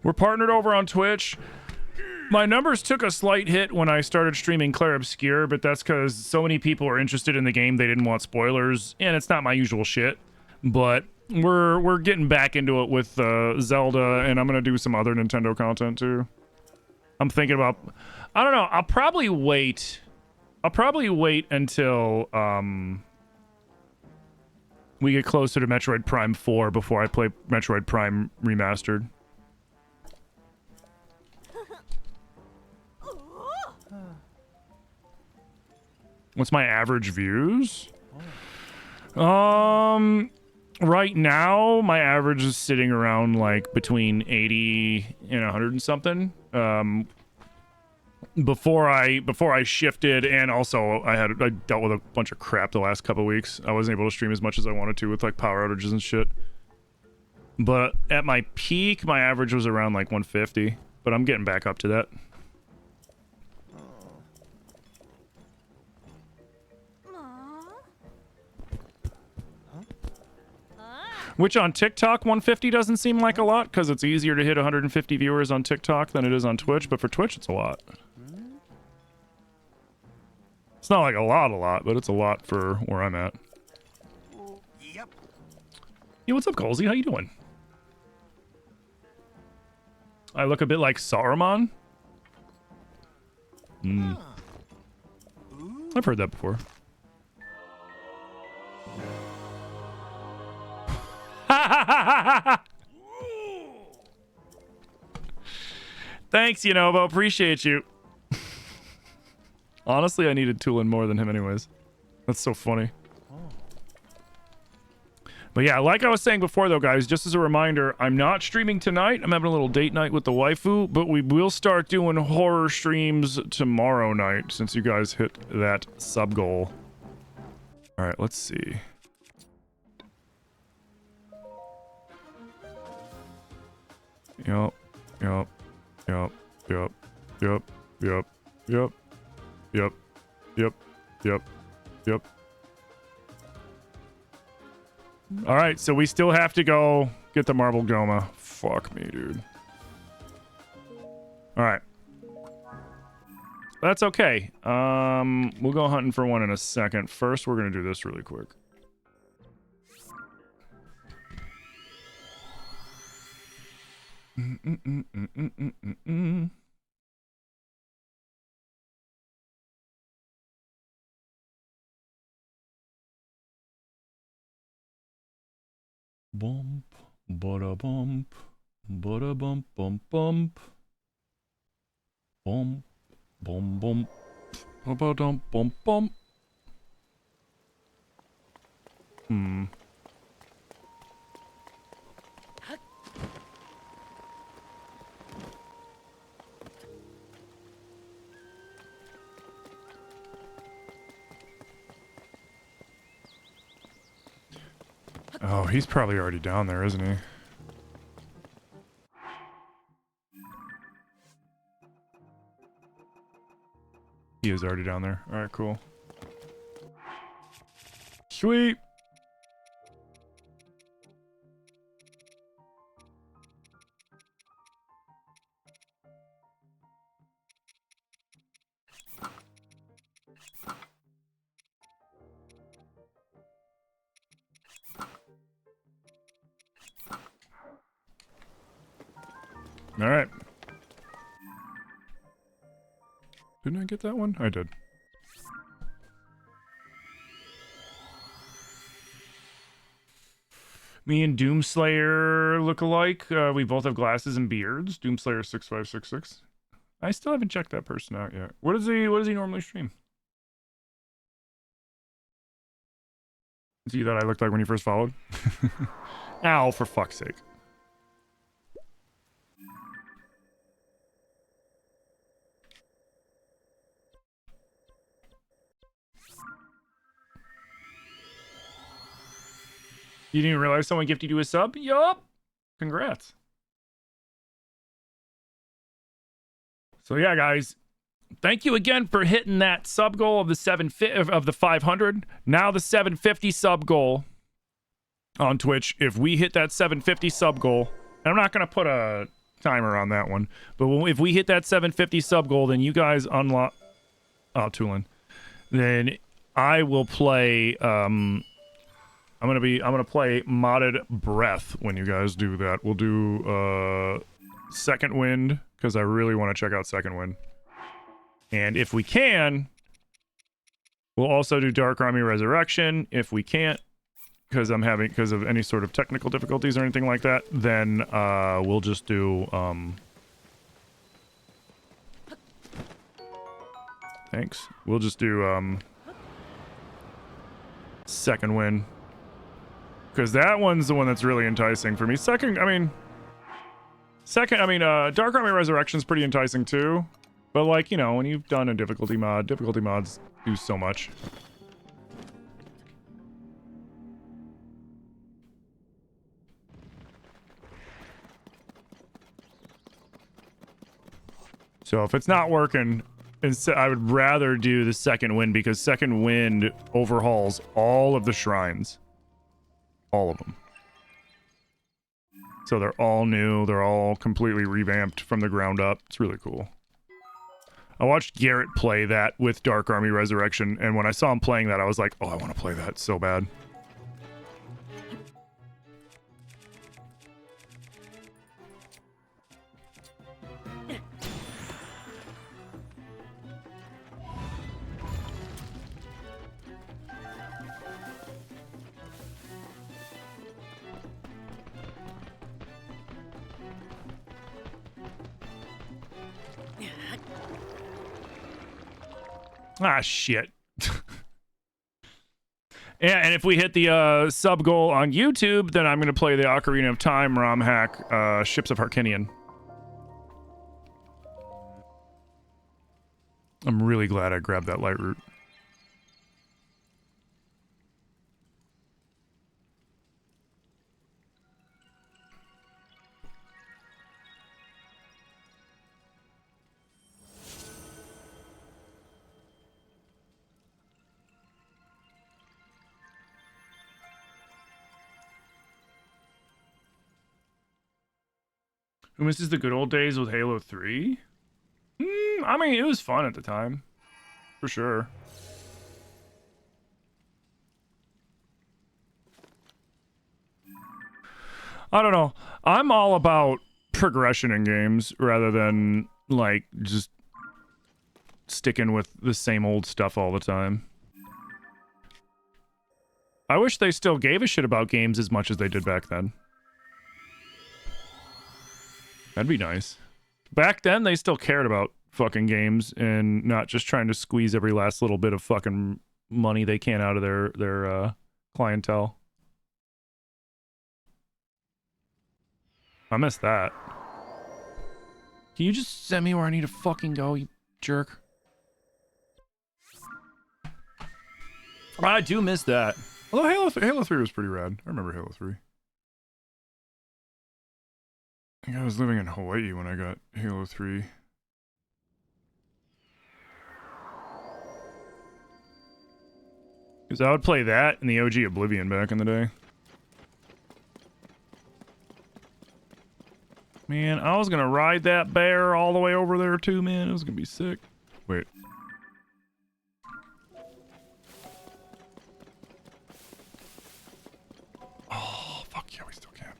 S1: We're partnered over on Twitch. My numbers took a slight hit when I started streaming Clair Obscur, but that's because so many people are interested in the game they didn't want spoilers, and it's not my usual shit. But we're getting back into it with Zelda, and I'm gonna do some other Nintendo content too. I'm thinking about, I don't know, I'll probably wait until we get closer to Metroid Prime 4 before I play Metroid Prime Remastered. What's my average views? Right now, my average is sitting around like between 80 and 100 and something. Before I shifted, and also I dealt with a bunch of crap the last couple weeks. I wasn't able to stream as much as I wanted to with like power outages and shit. But at my peak, my average was around like 150. But I'm getting back up to that. Which on TikTok, 150 doesn't seem like a lot because it's easier to hit 150 viewers on TikTok than it is on Twitch. But for Twitch, it's a lot. It's not like a lot, but it's a lot for where I'm at.
S2: Yep.
S1: Hey, what's up, Colsey? How you doing? I look a bit like Saruman. I've heard that before. Thanks, Yonobo. Appreciate you. Honestly, I needed Tulin more than him anyways. That's so funny. But yeah, like I was saying before, though, guys, just as a reminder, I'm not streaming tonight. I'm having a little date night with the waifu, but we will start doing horror streams tomorrow night since you guys hit that sub goal. All right, let's see. Yup, yup, yup, yup, yup, yup, yup, yup, yup, yup, yup. All right, so we still have to go get the marble goma. Fuck me, dude. All right. That's okay. We'll go hunting for one in a second. First, we're gonna do this really quick. Bump, bada bump, bada bump, bump, bump. Bump, bump, bump, bump, bump, bump, bump. Hmm. Oh, he's probably already down there, isn't he? He is already down there. All right, cool. Sweet. All right. Didn't I get that one? I did. Me and Doomslayer look alike. We both have glasses and beards. Doomslayer 6566. I still haven't checked that person out yet. What does he normally stream? Is he that I looked like when he first followed? Ow, for fuck's sake. You didn't realize someone gifted you a sub? Yup. Congrats. So yeah, guys, thank you again for hitting that sub goal of the 500. Now the 750 sub goal on Twitch. If we hit that 750 sub goal, and I'm not gonna put a timer on that one, but if we hit that 750 sub goal, then you guys unlock. Oh, Tulin. Then I will play. I'm gonna play modded breath when you guys do that. We'll do Second Wind because I really want to check out Second Wind. And if we can, we'll also do Dark Army Resurrection. If we can't, because of any sort of technical difficulties or anything like that, then we'll just do thanks. We'll just do Second Wind. Because that one's the one that's really enticing for me. Dark Army Resurrection's pretty enticing too. But like, you know, when you've done a difficulty mods do so much. So if it's not working, I would rather do the Second Wind because Second Wind overhauls all of the shrines. All of them. So they're all new. They're all completely revamped from the ground up. It's really cool. I watched Garrett play that with Dark Army Resurrection, and when I saw him playing that, I was like, oh, I want to play that so bad. Ah, shit. Yeah, and if we hit the sub goal on YouTube, then I'm going to play the Ocarina of Time ROM hack, Ships of Harkinian. I'm really glad I grabbed that light root. Who misses the good old days with Halo 3? I mean, it was fun at the time. For sure. I don't know. I'm all about progression in games rather than, like, just sticking with the same old stuff all the time. I wish they still gave a shit about games as much as they did back then. That'd be nice. Back then, they still cared about fucking games and not just trying to squeeze every last little bit of fucking money they can out of their clientele. I miss that. Can you just send me where I need to fucking go, you jerk? I do miss that. Although Halo 3 was pretty rad. I remember Halo 3. I think I was living in Hawaii when I got Halo 3. Because I would play that in the OG Oblivion back in the day. Man, I was gonna ride that bear all the way over there too, man. It was gonna be sick. Wait. Oh, fuck yeah, we still can.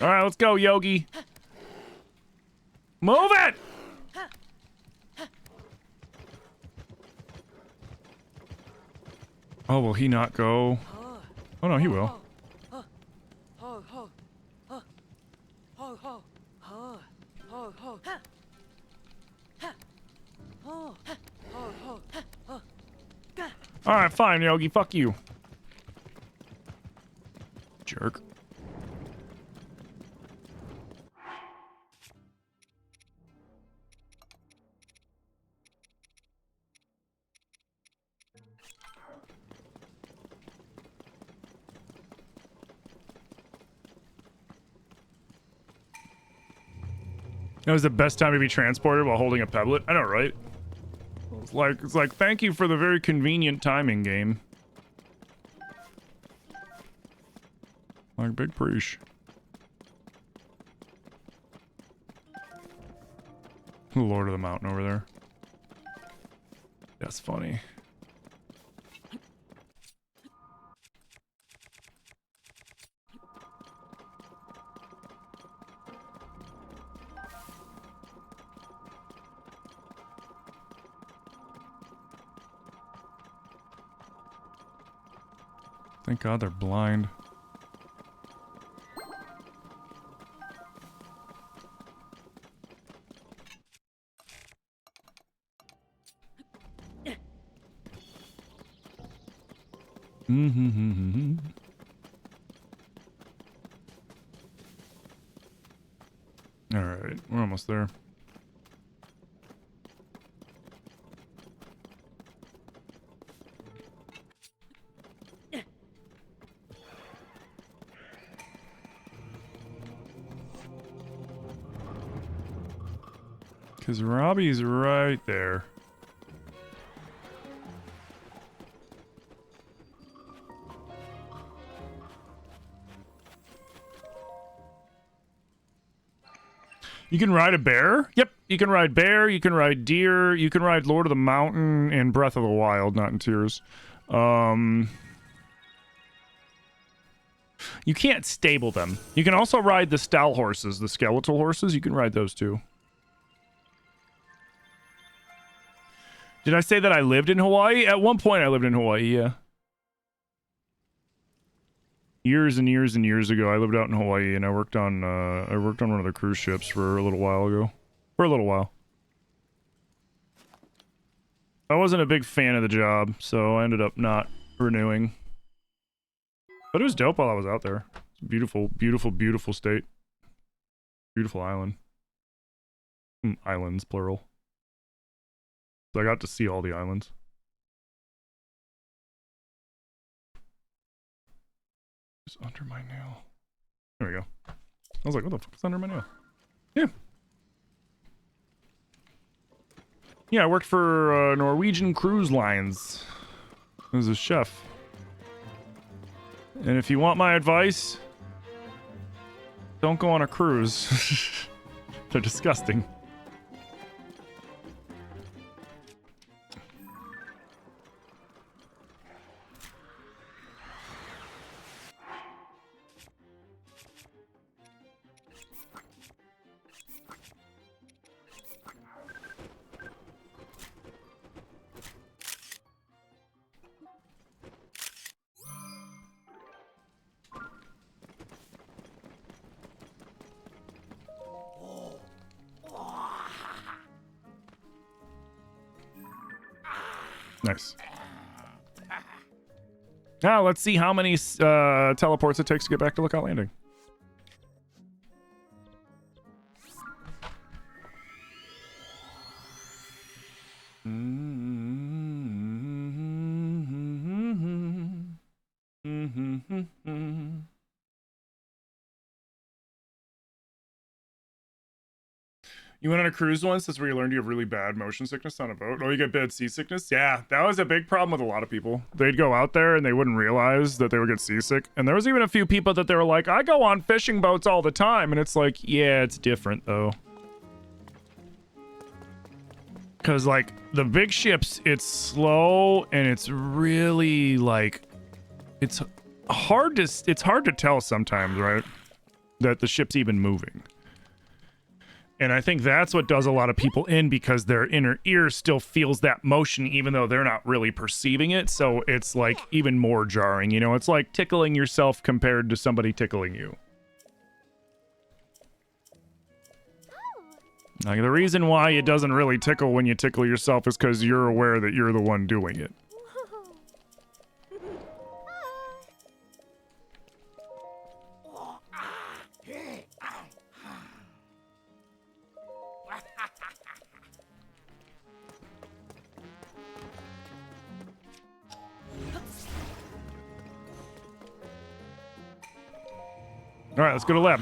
S1: All right, let's go, Yogi. Move it! Oh, will he not go? Oh, no, he will. All right, fine, Yogi. Fuck you. Jerk. That was the best time to be transported while holding a pebblet. I know, right? It's like, thank you for the very convenient timing, game. Like, big preach. Lord of the Mountain over there. That's funny. Thank God they're blind. All right, we're almost there. Because Robbie's right there. You can ride a bear? Yep, you can ride bear, you can ride deer, you can ride Lord of the Mountain and Breath of the Wild, not in Tears. You can't stable them. You can also ride the stal horses, the skeletal horses. You can ride those too. Did I say that I lived in Hawaii? At one point I lived in Hawaii, yeah. years and years and years ago. I lived out in Hawaii, and I worked on one of the cruise ships for a little while ago. For a little while. I wasn't a big fan of the job, so I ended up not renewing. But it was dope while I was out there. It's a beautiful, beautiful, beautiful state. Beautiful island. Islands, plural. So I got to see all the islands. It's under my nail. There we go. I was like, what the fuck is under my nail? Yeah. Yeah, I worked for Norwegian Cruise Lines as a chef. And if you want my advice, don't go on a cruise. They're disgusting. Nice. Now let's see how many teleports it takes to get back to Lookout Landing. You went on a cruise once? That's where you learned you have really bad motion sickness on a boat? Oh, you get bad seasickness? Yeah, that was a big problem with a lot of people. They'd go out there and they wouldn't realize that they would get seasick. And there was even a few people that they were like, I go on fishing boats all the time. And it's like, yeah, it's different though. Because like the big ships, it's slow and it's really like, it's hard to tell sometimes, right? That the ship's even moving. And I think that's what does a lot of people in, because their inner ear still feels that motion even though they're not really perceiving it. So it's like even more jarring, you know? It's like tickling yourself compared to somebody tickling you. Like the reason why it doesn't really tickle when you tickle yourself is because you're aware that you're the one doing it. All right, let's go to lab.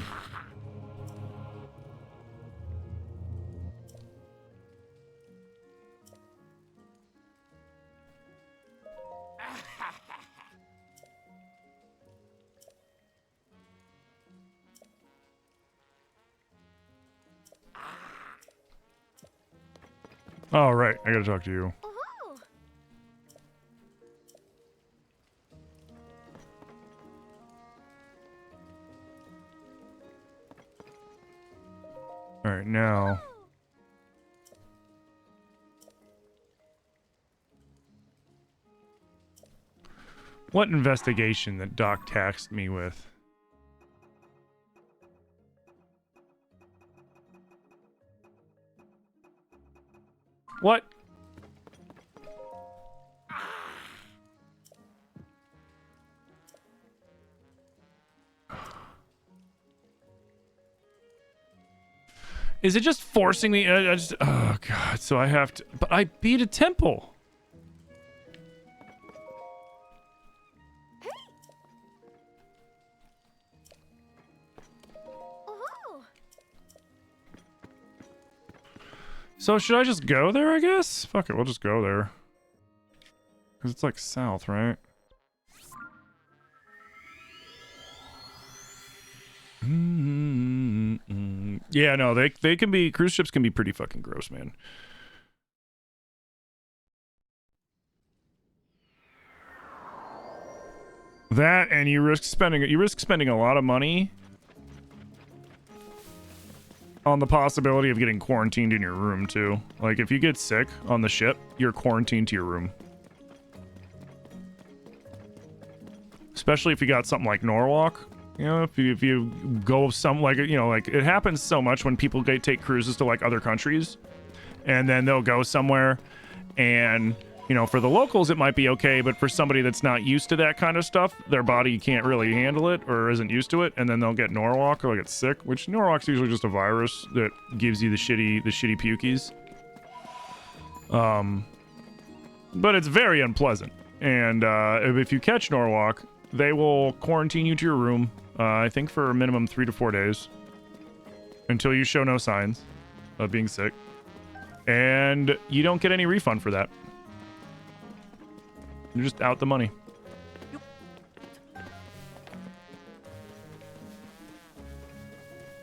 S1: All right, I gotta talk to you. All right, now. What investigation that Doc taxed me with? What? Is it just forcing me? I just, oh god, so I have to, but I beat a temple. So should I just go there, I guess? Fuck it, we'll just go there. Because it's like south, right? Yeah, no, they can be, cruise ships can be pretty fucking gross, man. That, and you risk spending a lot of money on the possibility of getting quarantined in your room too. Like if you get sick on the ship, you're quarantined to your room. especially if you got something like Norwalk. You know, if you go some like, you know, like it happens so much when people take cruises to like other countries, and then they'll go somewhere, and you know, for the locals it might be okay, but for somebody that's not used to that kind of stuff, their body can't really handle it or isn't used to it, and then they'll get Norwalk or they'll get sick. Which Norwalk's usually just a virus that gives you the shitty pukies. But it's very unpleasant, and if you catch Norwalk, they will quarantine you to your room. I think for a minimum 3 to 4 days until you show no signs of being sick, and you don't get any refund for that. You're just out the money.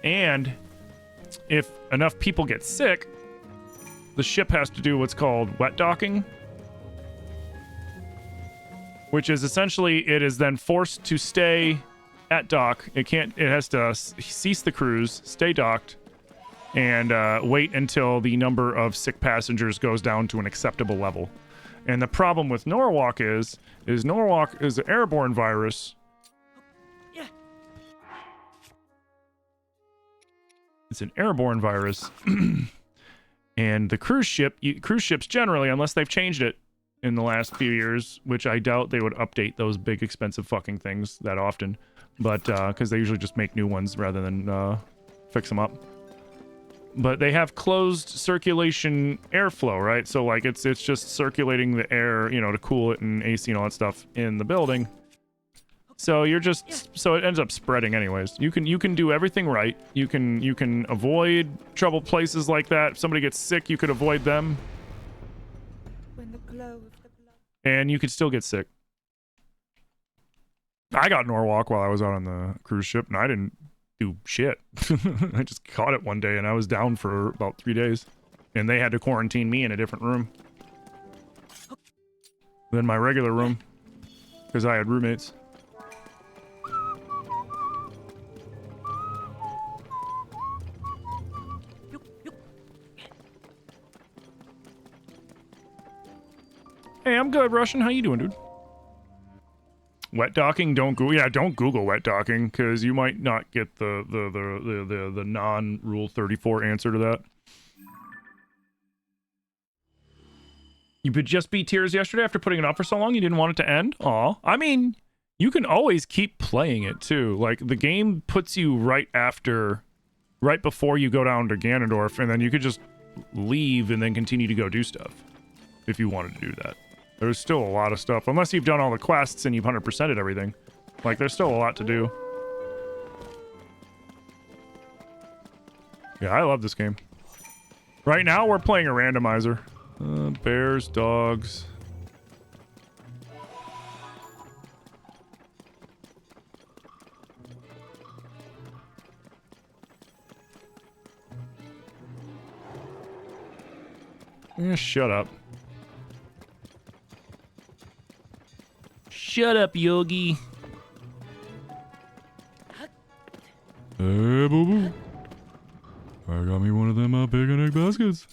S1: And if enough people get sick, the ship has to do what's called wet docking, which is essentially it is then forced to stay at dock. It has to cease the cruise, stay docked, and wait until the number of sick passengers goes down to an acceptable level. And the problem with Norwalk is Norwalk is an airborne virus.
S4: Yeah.
S1: It's an airborne virus. And the cruise ships generally, unless they've changed it in the last few years, which I doubt they would update those big expensive fucking things that often, but because they usually just make new ones rather than fix them up. But they have closed circulation airflow, right? So like it's just circulating the air, you know, to cool it and AC and all that stuff in the building. So you're just so it ends up spreading anyways. You can do everything right. You can avoid trouble places like that. If somebody gets sick, you could avoid them.
S4: When the glow of the blood.
S1: And you could still get sick. I got Norwalk while I was out on the cruise ship, and I didn't do shit. I just caught it one day, and I was down for about 3 days. And they had to quarantine me in a different room than my regular room, because I had roommates. Hey, I'm good, Russian. How you doing, dude? Wet docking? Don't Google wet docking, because you might not get the non-Rule 34 answer to that. You could just beat Tears yesterday after putting it off for so long you didn't want it to end? Aw. I mean, you can always keep playing it, too. Like, the game puts you right before you go down to Ganondorf, and then you could just leave and then continue to go do stuff, if you wanted to do that. There's still a lot of stuff. Unless you've done all the quests and you've 100%ed everything. Like, there's still a lot to do. Yeah, I love this game. Right now, we're playing a randomizer. Bears, dogs. Shut up. Shut up, Yogi. Hey, boo-boo. I got me one of them picnic baskets.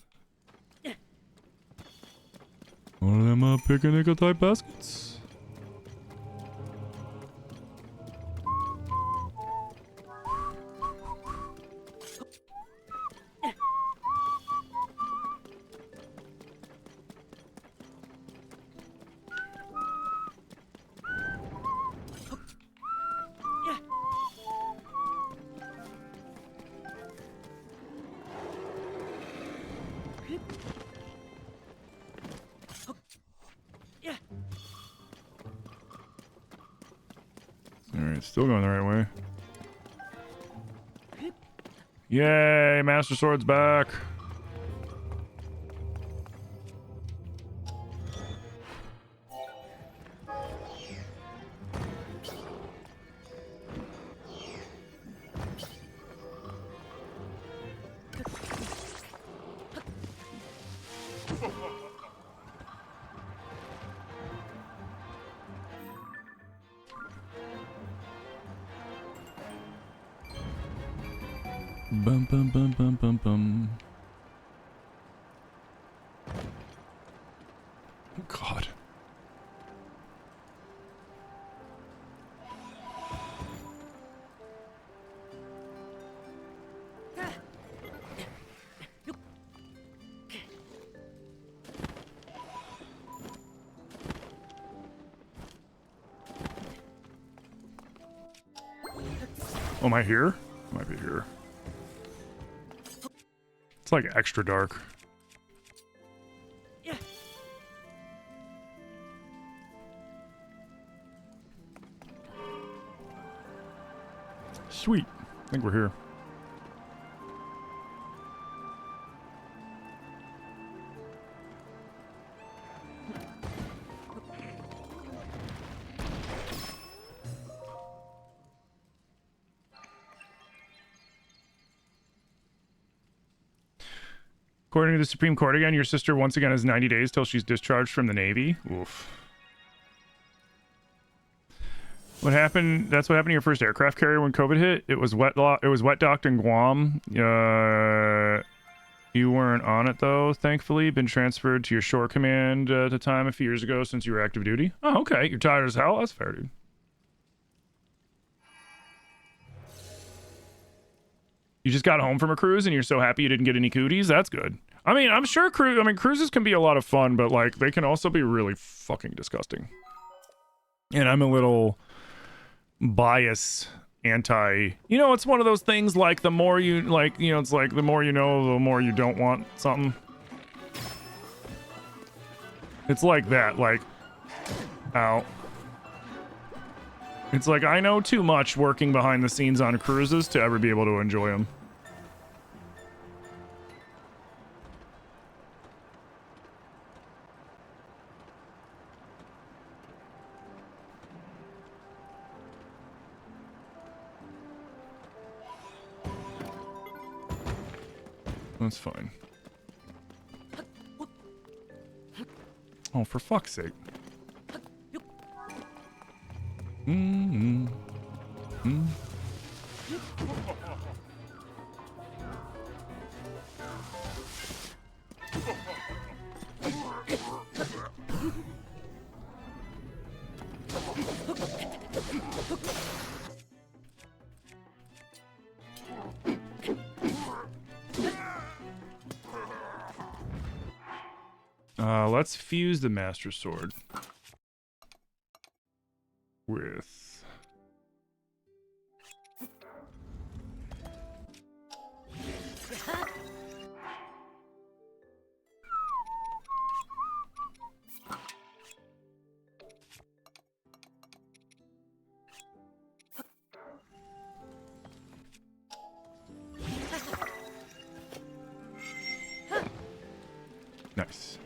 S1: One of them picnic type baskets. Alright, still going the right way. Yay, Master Sword's back. Bum bum bum bum bum bum. Oh God. Oh, am I here? I might be here. It's like extra dark.
S4: Yeah.
S1: Sweet. I think we're here. According to the Supreme Court again, your sister once again has 90 days till she's discharged from the Navy. Oof. What happened? That's what happened to your first aircraft carrier when COVID hit. It was wet docked in Guam. You weren't on it though, thankfully. Been transferred to your shore command at a time a few years ago since you were active duty. Oh, okay. You're tired as hell. That's fair, dude. You just got home from a cruise and you're so happy you didn't get any cooties? That's good. I mean, I'm sure cruises can be a lot of fun, but like they can also be really fucking disgusting. And I'm a little bias anti, you know, it's one of those things like the more you like, you know, it's like the more you know, the more you don't want something. It's like that, like, ow. It's like I know too much working behind the scenes on cruises to ever be able to enjoy them. That's fine. Oh, for fuck's sake. Let's fuse the Master Sword with... Nice.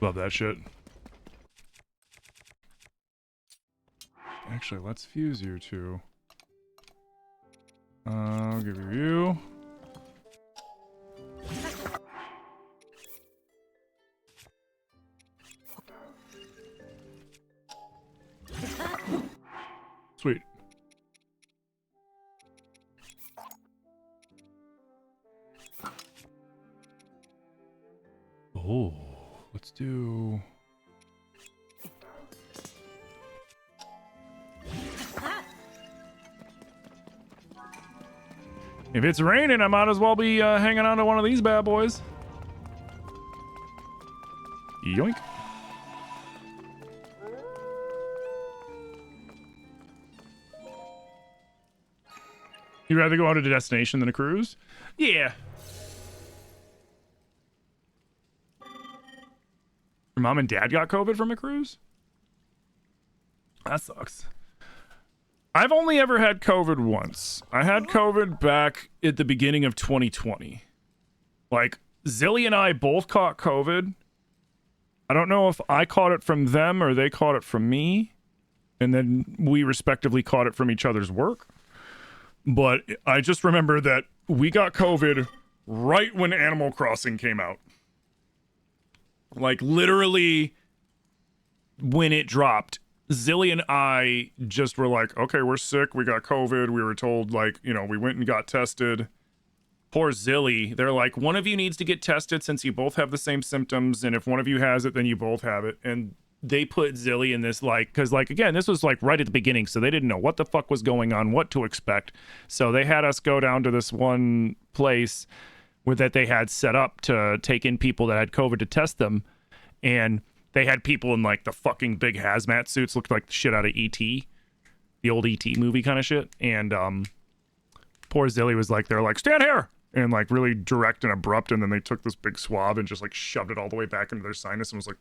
S1: Love that shit. Actually, let's fuse you two. I'll give you you. Sweet. Oh, let's do... If it's raining, I might as well be hanging on to one of these bad boys. Yoink. You'd rather go out to a destination than a cruise? Yeah. Your mom and dad got COVID from a cruise? That sucks. I've only ever had COVID once. I had COVID back at the beginning of 2020. Like, Zilly and I both caught COVID. I don't know if I caught it from them or they caught it from me. And then we respectively caught it from each other's work. But I just remember that we got COVID right when Animal Crossing came out. Like, literally, when it dropped, Zilly and I just were like, okay, we're sick. We got COVID. We were told, like, you know, we went and got tested. Poor Zilly. They're like, one of you needs to get tested since you both have the same symptoms. And if one of you has it, then you both have it. And they put Zilly in this, like, because, like, again, this was, like, right at the beginning. So they didn't know what the fuck was going on, what to expect. So they had us go down to this one place that they had set up to take in people that had COVID to test them. And they had people in like the fucking big hazmat suits, looked like the shit out of E.T., the old E.T. movie kind of shit. And poor Zilly was like, they're like, stand here! And like really direct and abrupt. And then they took this big swab and just like shoved it all the way back into their sinus and was like,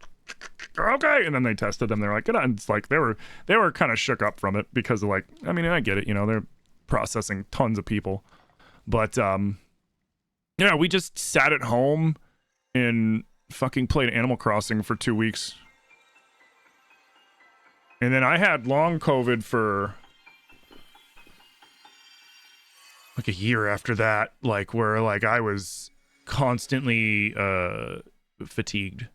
S1: okay. And then they tested them. They're like, good on. It's like they were kind of shook up from it because of like, I mean, I get it, you know, they're processing tons of people. But yeah, we just sat at home and fucking played Animal Crossing for 2 weeks. And then I had long COVID for like a year after that, like where like I was constantly fatigued.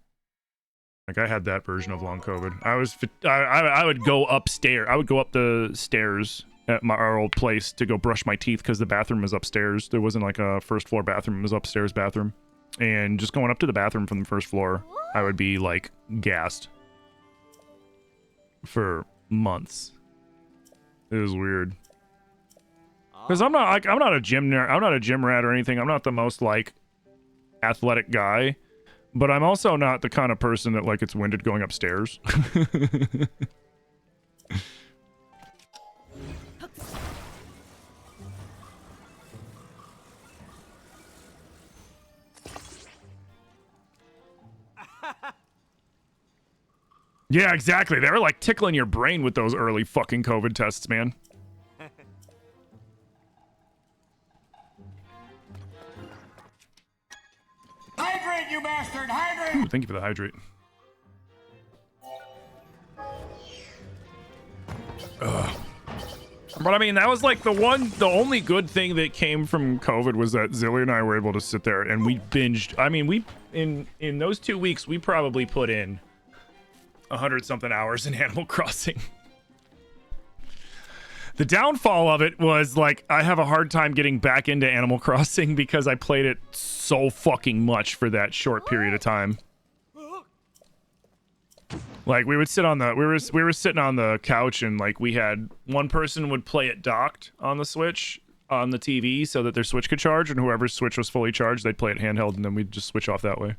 S1: Like I had that version of long COVID. I would go upstairs. I would go up the stairs at our old place to go brush my teeth because the bathroom was upstairs. There wasn't like a first floor bathroom. It was upstairs bathroom. And just going up to the bathroom from the first floor, I would be like gassed for months. It was weird. Because I'm not a gym nerd. I'm not a gym rat or anything. I'm not the most like athletic guy, but I'm also not the kind of person that like gets winded going upstairs. Yeah, exactly. They were like tickling your brain with those early fucking COVID tests, man.
S2: Hydrate, you bastard! Hydrate!
S1: Ooh, thank you for the hydrate. Ugh. But I mean, that was like the only good thing that came from COVID was that Zilly and I were able to sit there and we binged. I mean, in those 2 weeks, we probably put in 100-something hours in Animal Crossing. The downfall of it was like I have a hard time getting back into Animal Crossing because I played it so fucking much for that short period of time. Like we would sit on the we were sitting on the couch and like we had one person would play it docked on the Switch on the TV so that their Switch could charge, and whoever's Switch was fully charged, they'd play it handheld, and then we'd just switch off that way.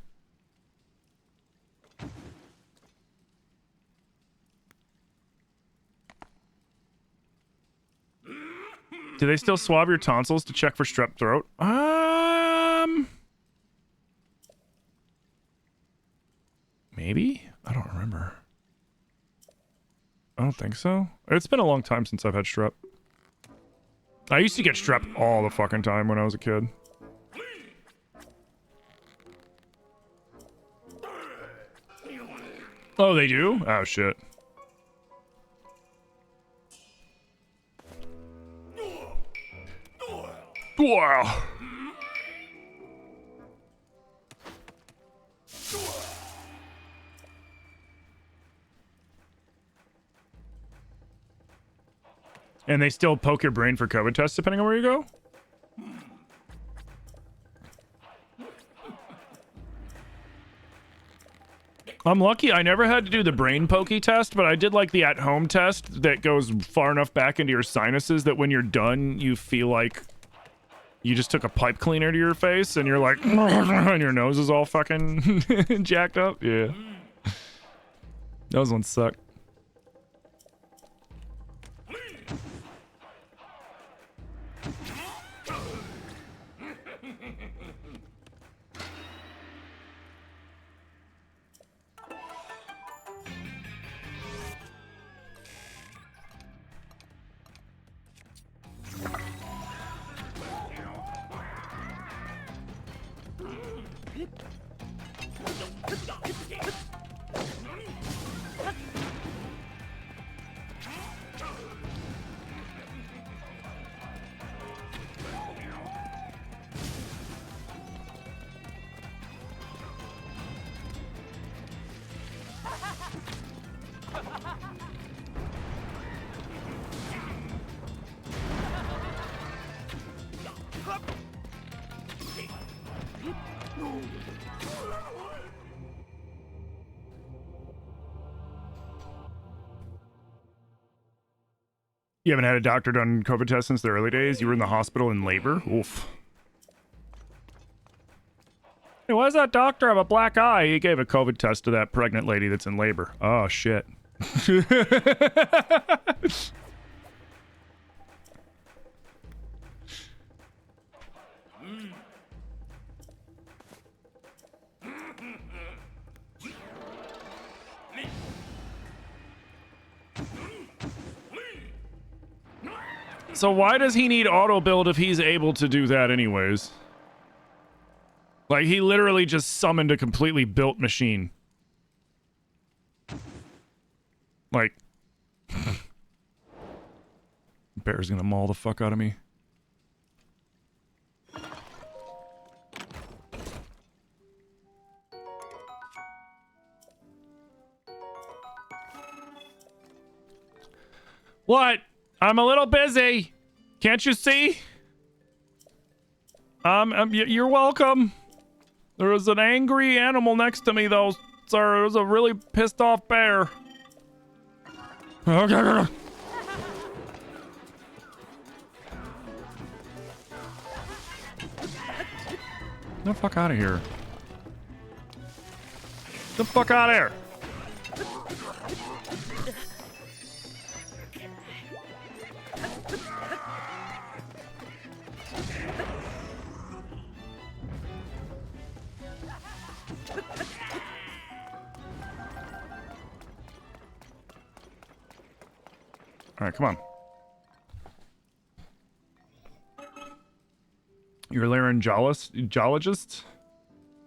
S1: Do they still swab your tonsils to check for strep throat? Maybe? I don't remember. I don't think so. It's been a long time since I've had strep. I used to get strep all the fucking time when I was a kid. Oh, they do? Oh, shit. Wow. And they still poke your brain for COVID tests depending on where you go? I'm lucky I never had to do the brain pokey test, but I did like the at-home test that goes far enough back into your sinuses that when you're done, you feel like you just took a pipe cleaner to your face and you're like, and your nose is all fucking jacked up. Yeah. Those ones suck. You haven't had a doctor done COVID test since the early days? You were in the hospital in labor? Oof. Hey, why does that doctor have a black eye? He gave a COVID test to that pregnant lady that's in labor. Oh, shit. So why does he need auto build if he's able to do that anyways? Like, he literally just summoned a completely built machine. Like... Bear's gonna maul the fuck out of me. What? I'm a little busy. Can't you see? You're welcome. There was an angry animal next to me, though, sir. It was a really pissed off bear. Okay. Get the fuck out of here. Get the fuck out of here. All right, come on. Your laryngologist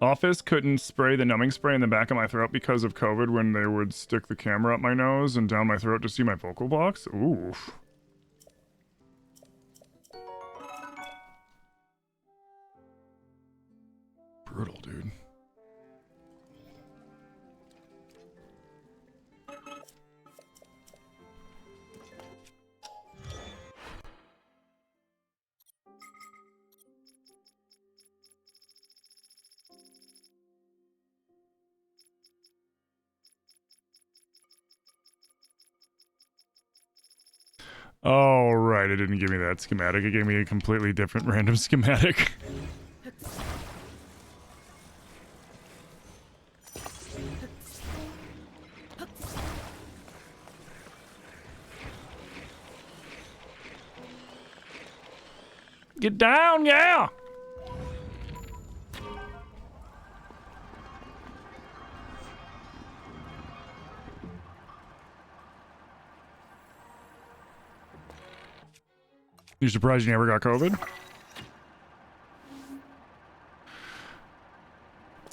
S1: office couldn't spray the numbing spray in the back of my throat because of COVID when they would stick the camera up my nose and down my throat to see my vocal box? Ooh. Brutal, dude. Oh, right. It didn't give me that schematic. It gave me a completely different random schematic. Get down, yeah! You surprised you never got COVID?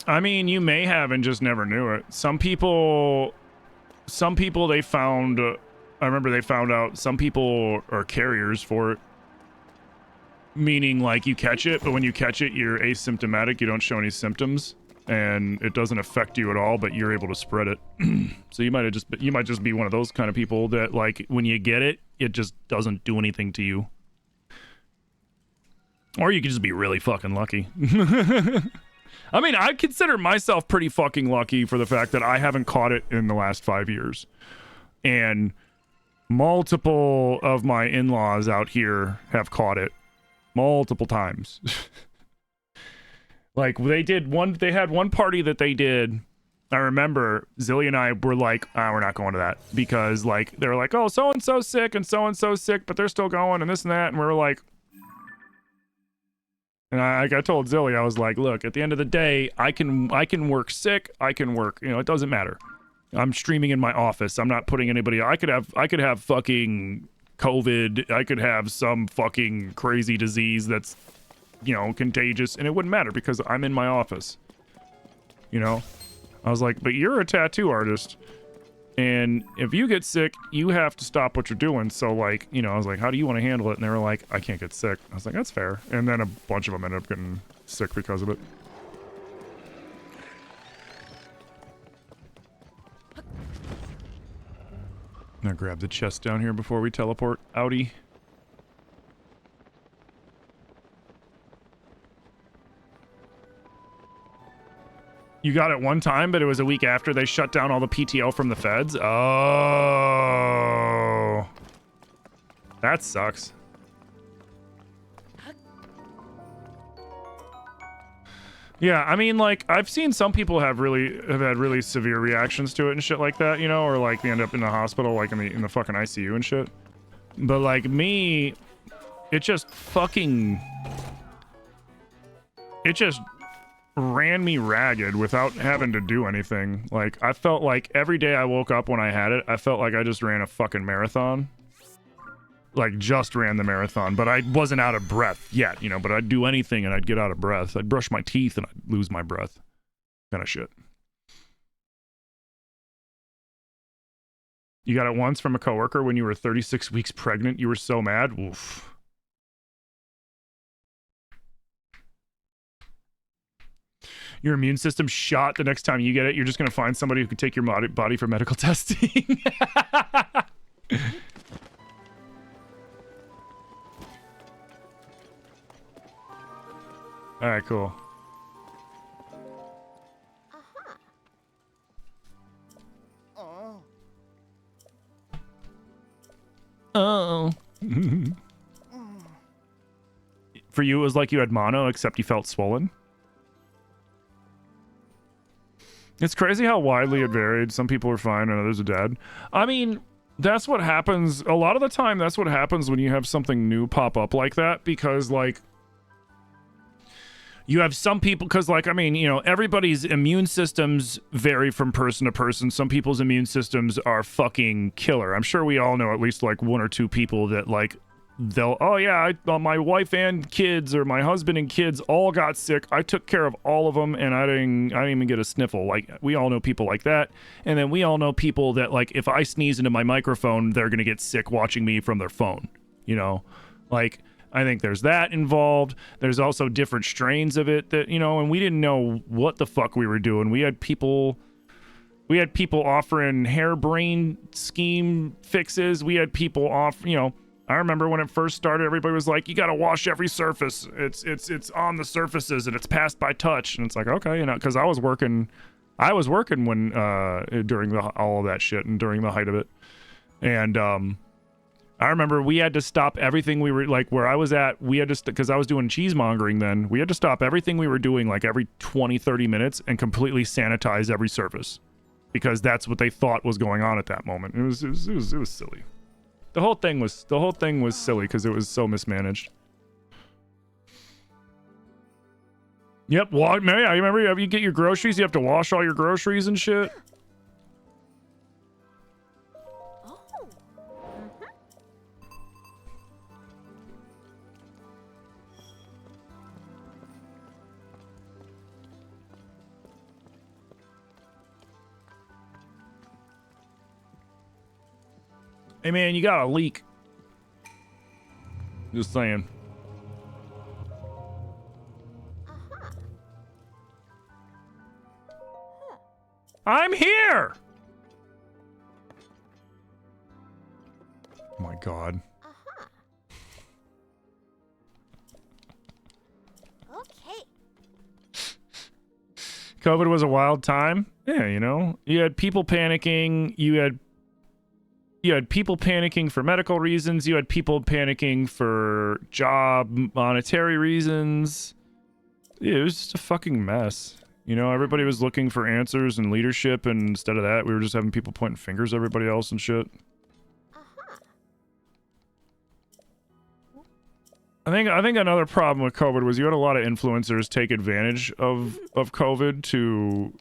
S1: I mean, you may have and just never knew it. Some people they found, I remember they found out some people are carriers for it. Meaning, like, you catch it, but when you catch it, you're asymptomatic, you don't show any symptoms, and it doesn't affect you at all, but you're able to spread it. So you might just be one of those kind of people that, like, when you get it, it just doesn't do anything to you. Or you could just be really fucking lucky. I mean, I consider myself pretty fucking lucky for the fact that I haven't caught it in the last 5 years. And multiple of my in-laws out here have caught it. Multiple times. Like, they had one party that they did. I remember Zilly and I were like, we're not going to that. Because, like, they were like, oh, so-and-so's sick and so-and-so's sick, but they're still going and this and that. And we were like... And I told Zilly, I was like, look, at the end of the day, I can work sick. I can work, it doesn't matter. I'm streaming in my office. I'm not putting anybody... I could have fucking... COVID, I could have some fucking crazy disease that's, contagious, and it wouldn't matter because I'm in my office. I was like, but you're a tattoo artist, and if you get sick, you have to stop what you're doing. So, like, I was like, how do you want to handle it? And they were like, I can't get sick. I was like, that's fair. And then a bunch of them ended up getting sick because of it. I'm gonna grab the chest down here before we teleport outie. You got it one time, but it was a week after they shut down all the PTO from the feds? Oh. That sucks. Yeah, I mean, like, I've seen some people have had really severe reactions to it and shit like that, you know, or like they end up in the hospital, like in the fucking ICU and shit. But like me, it just ran me ragged without having to do anything. Like, I felt like every day I woke up when I had it, I felt like I just ran a fucking marathon. Like, just ran the marathon, but I wasn't out of breath yet, you know, but I'd do anything and I'd get out of breath. I'd brush my teeth and I'd lose my breath. Kind of shit. You got it once from a coworker when you were 36 weeks pregnant. You were so mad. Oof. Your immune system shot. The next time you get it, you're just going to find somebody who can take your body for medical testing. All right, cool. Oh. For you, it was like you had mono, except you felt swollen. It's crazy how widely it varied. Some people were fine and others are dead. I mean, that's what happens. A lot of the time, that's what happens when you have something new pop up like that, because, like, you have some people, because, like, I mean, you know, everybody's immune systems vary from person to person. Some people's immune systems are fucking killer. I'm sure we all know at least, like, one or two people that, like, they'll, oh, yeah, my wife and kids, or my husband and kids all got sick. I took care of all of them, and I didn't even get a sniffle. Like, we all know people like that. And then we all know people that, like, if I sneeze into my microphone, they're going to get sick watching me from their phone, you know? Like, I think there's that involved. There's also different strains of it that, you know, and we didn't know what the fuck we were doing. We had people offering harebrained scheme fixes. We had people you know, I remember when it first started, everybody was like, you got to wash every surface. It's on the surfaces and it's passed by touch. And it's like, okay, you know, because I was working when during all of that shit and during the height of it. And I remember we had to stop everything we were, like, where I was at, we had to, because I was doing cheesemongering then, we had to stop everything we were doing, like, every 20, 30 minutes and completely sanitize every surface. Because that's what they thought was going on at that moment. It was silly. The whole thing was silly because it was so mismanaged. Yep, well, yeah, I remember you get your groceries, you have to wash all your groceries and shit. Hey man, you got a leak. Just saying. I'm here! Oh my god.
S5: Okay.
S1: COVID was a wild time. Yeah, you know. You had people panicking. You had people panicking for medical reasons. You had people panicking for job, monetary reasons. Yeah, it was just a fucking mess. You know, everybody was looking for answers and leadership, and instead of that, we were just having people pointing fingers at everybody else and shit. I think another problem with COVID was you had a lot of influencers take advantage of COVID to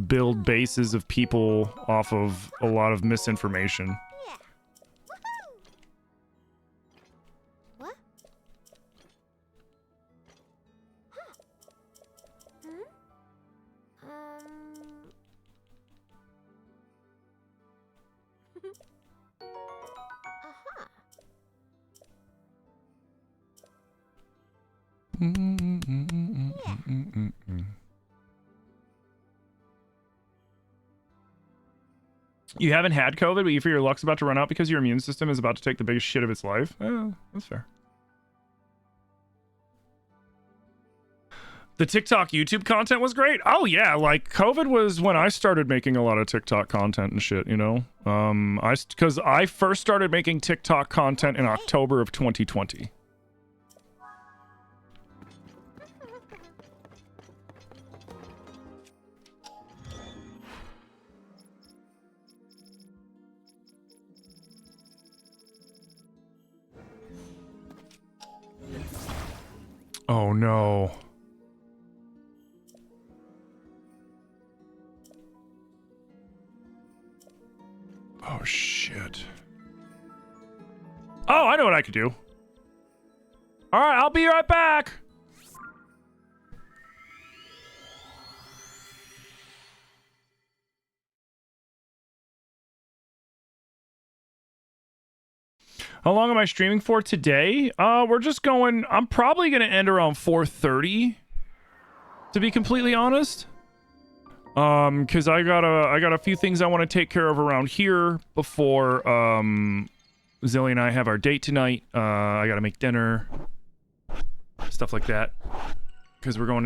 S1: build bases of people off of a lot of misinformation.
S5: Yeah. Woohoo! What? Huh?
S1: You haven't had COVID, but you fear your luck's about to run out because your immune system is about to take the biggest shit of its life? That's fair. The TikTok YouTube content was great. Oh yeah, like COVID was when I started making a lot of TikTok content and shit, you know? Because I first started making TikTok content in October of 2020. Oh no. Oh shit. Oh, I know what I could do. All right, I'll be right back. How long am I streaming for today? We're just going, I'm probably going to end around 4:30, to be completely honest. Cuz I got a few things I want to take care of around here before Zilly and I have our date tonight. I got to make dinner, stuff like that. Cuz we're going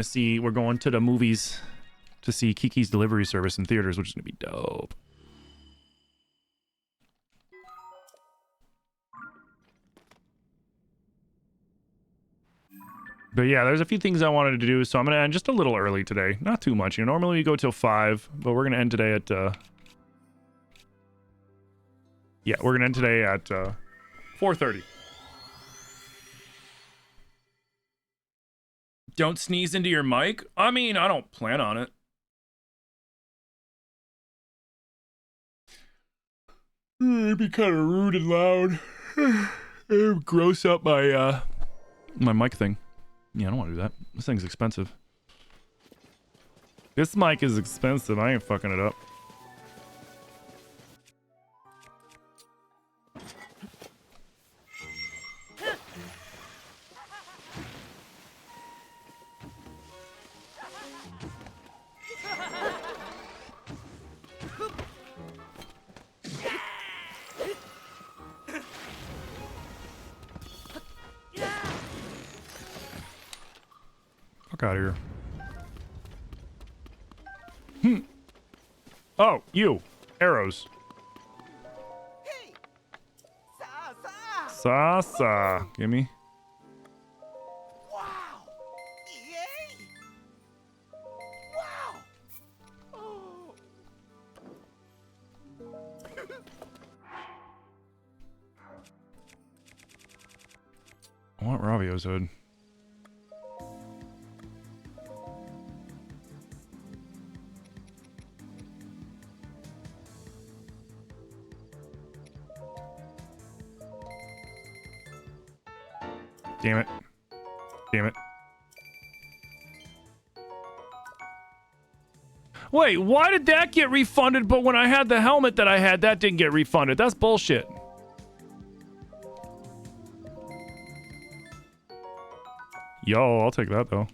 S1: to the movies to see Kiki's Delivery Service in theaters, which is going to be dope. But yeah, there's a few things I wanted to do, so I'm gonna end just a little early today. Not too much. You know, normally we go till 5, but we're gonna end today at yeah, we're gonna end today at 4:30. Don't sneeze into your mic? I mean, I don't plan on it. It'd be kind of rude and loud. It would gross up my my mic thing. Yeah, I don't want to do that. This thing's expensive. This mic is expensive. I ain't fucking it up. Fuck out of here. Oh, you. Arrows.
S2: Hey! Sa!
S1: Sa. Gimme.
S2: Wow! Yay! Wow! Oh!
S1: I want Ravio's hood. Damn it. Damn it. Wait, why did that get refunded, but when I had the helmet that I had, that didn't get refunded? That's bullshit. Yo, I'll take that, though.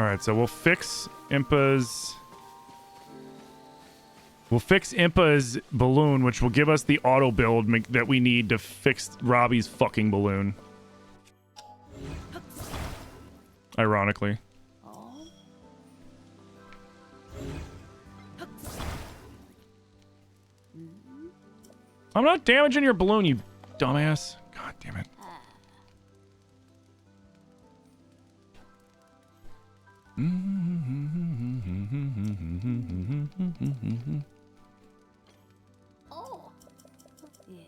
S1: Alright, so we'll fix Impa's... We'll fix Impa's balloon, which will give us the auto build that we need to fix Robbie's fucking balloon. Ironically. I'm not damaging your balloon, you dumbass. God damn it.
S5: Oh. Yeah.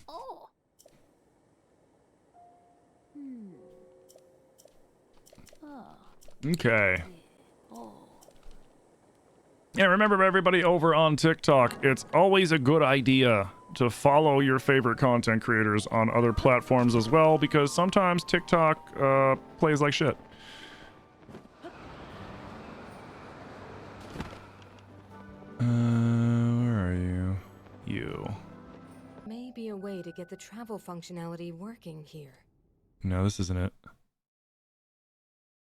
S5: Oh.
S1: Okay. Yeah, remember everybody over on TikTok, it's always a good idea to follow your favorite content creators on other platforms as well, because sometimes TikTok plays like shit. Where are you? You.
S6: may be a way to get the travel functionality working here.
S1: No, this isn't it.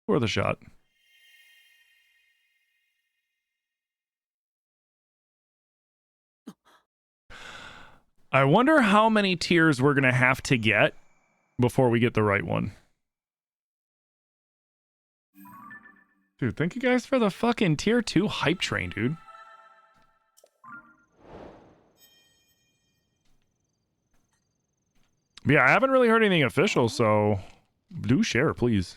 S1: Worth a shot. I wonder how many tiers we're going to have to get before we get the right one. Dude, thank you guys for the fucking tier 2 hype train, dude. But yeah, I haven't really heard anything official, so do share, please.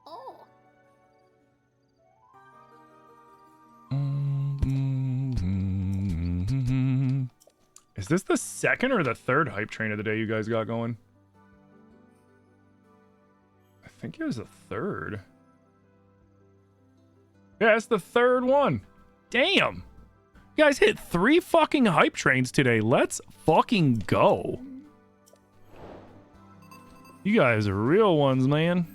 S5: Oh.
S1: Is this the second or the third hype train of the day you guys got going? I think it was the third. Yeah, it's the third one. Damn. You guys hit 3 fucking hype trains today. Let's fucking go. You guys are real ones, man.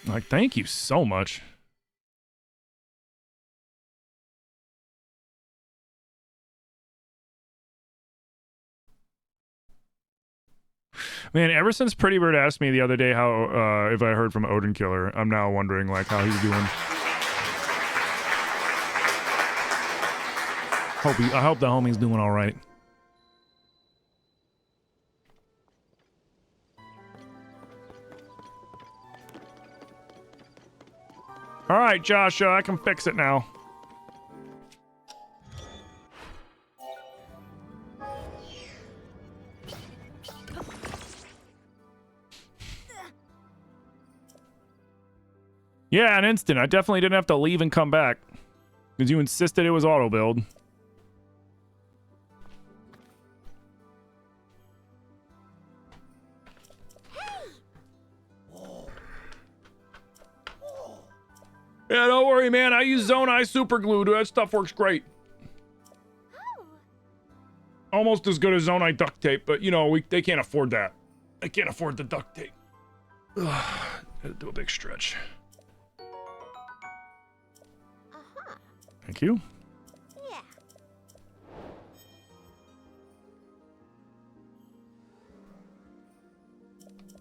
S1: Like, thank you so much. Man, ever since Pretty Bird asked me the other day how if I heard from Odin Killer, I'm now wondering like how he's doing. I hope the homie's doing all right. All right, Josh, I can fix it now. Yeah, an instant. I definitely didn't have to leave and come back because you insisted it was auto build. Yeah, don't worry, man. I use Zone Eye Super Glue. That stuff works great. Almost as good as Zone Eye duct tape, but you know, they can't afford that. They can't afford the duct tape. Ugh, gotta do a big stretch. Thank you.
S5: Yeah.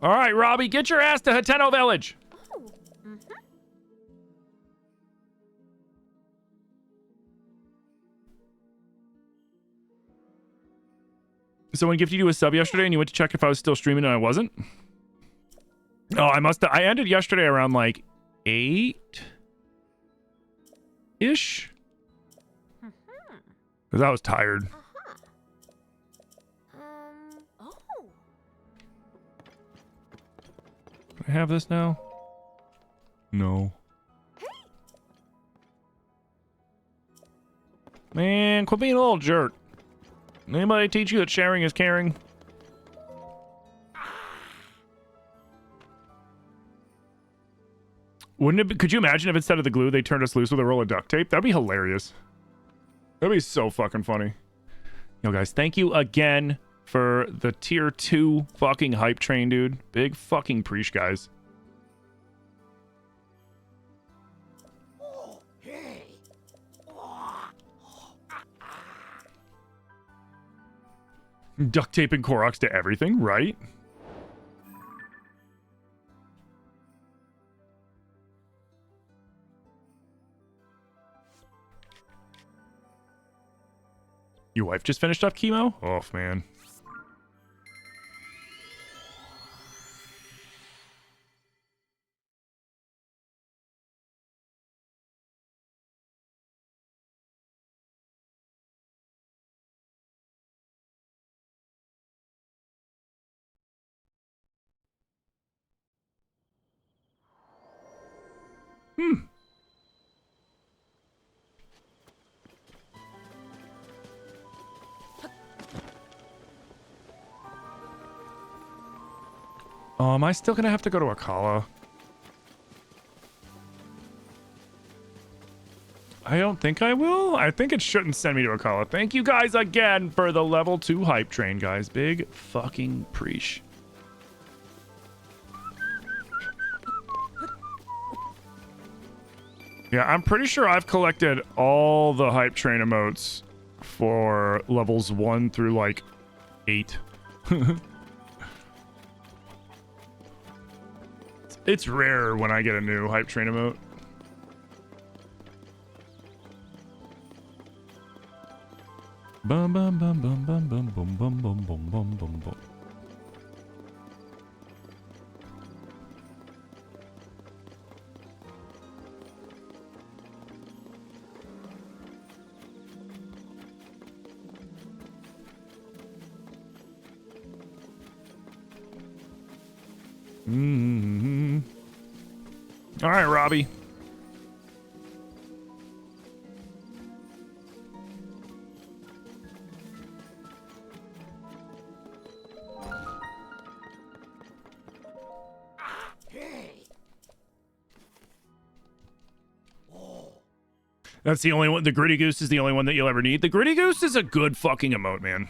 S1: All right, Robbie, get your ass to Hateno Village.
S5: Oh. Mm-hmm.
S1: Someone gifted you a sub yesterday and you went to check if I was still streaming and I wasn't? Oh, I must have. I ended yesterday around like 8-ish. Because I was tired.
S5: Oh.
S1: Can I have this now? No. Man, quit being a little jerk. Anybody teach you that sharing is caring? Wouldn't it be, could you imagine if instead of the glue they turned us loose with a roll of duct tape? That'd be hilarious. That'd be so fucking funny. Yo guys, thank you again for the tier 2 fucking hype train, dude. Big fucking preach, guys. Duct taping Koroks to everything, right? Your wife just finished up chemo? Oh, man. Oh, am I still gonna have to go to Akala? I don't think I will. I think it shouldn't send me to Akala. Thank you guys again for the level 2 hype train, guys. Big fucking preach. Yeah, I'm pretty sure I've collected all the hype train emotes for levels 1 through like 8. It's rare when I get a new hype train emote. Bum bum bum bum bum bum bum bum bum bum bum bum bum. Mm-hmm. All right, Robbie. That's the only one. The Gritty Goose is the only one that you'll ever need. The Gritty Goose is a good fucking emote, man.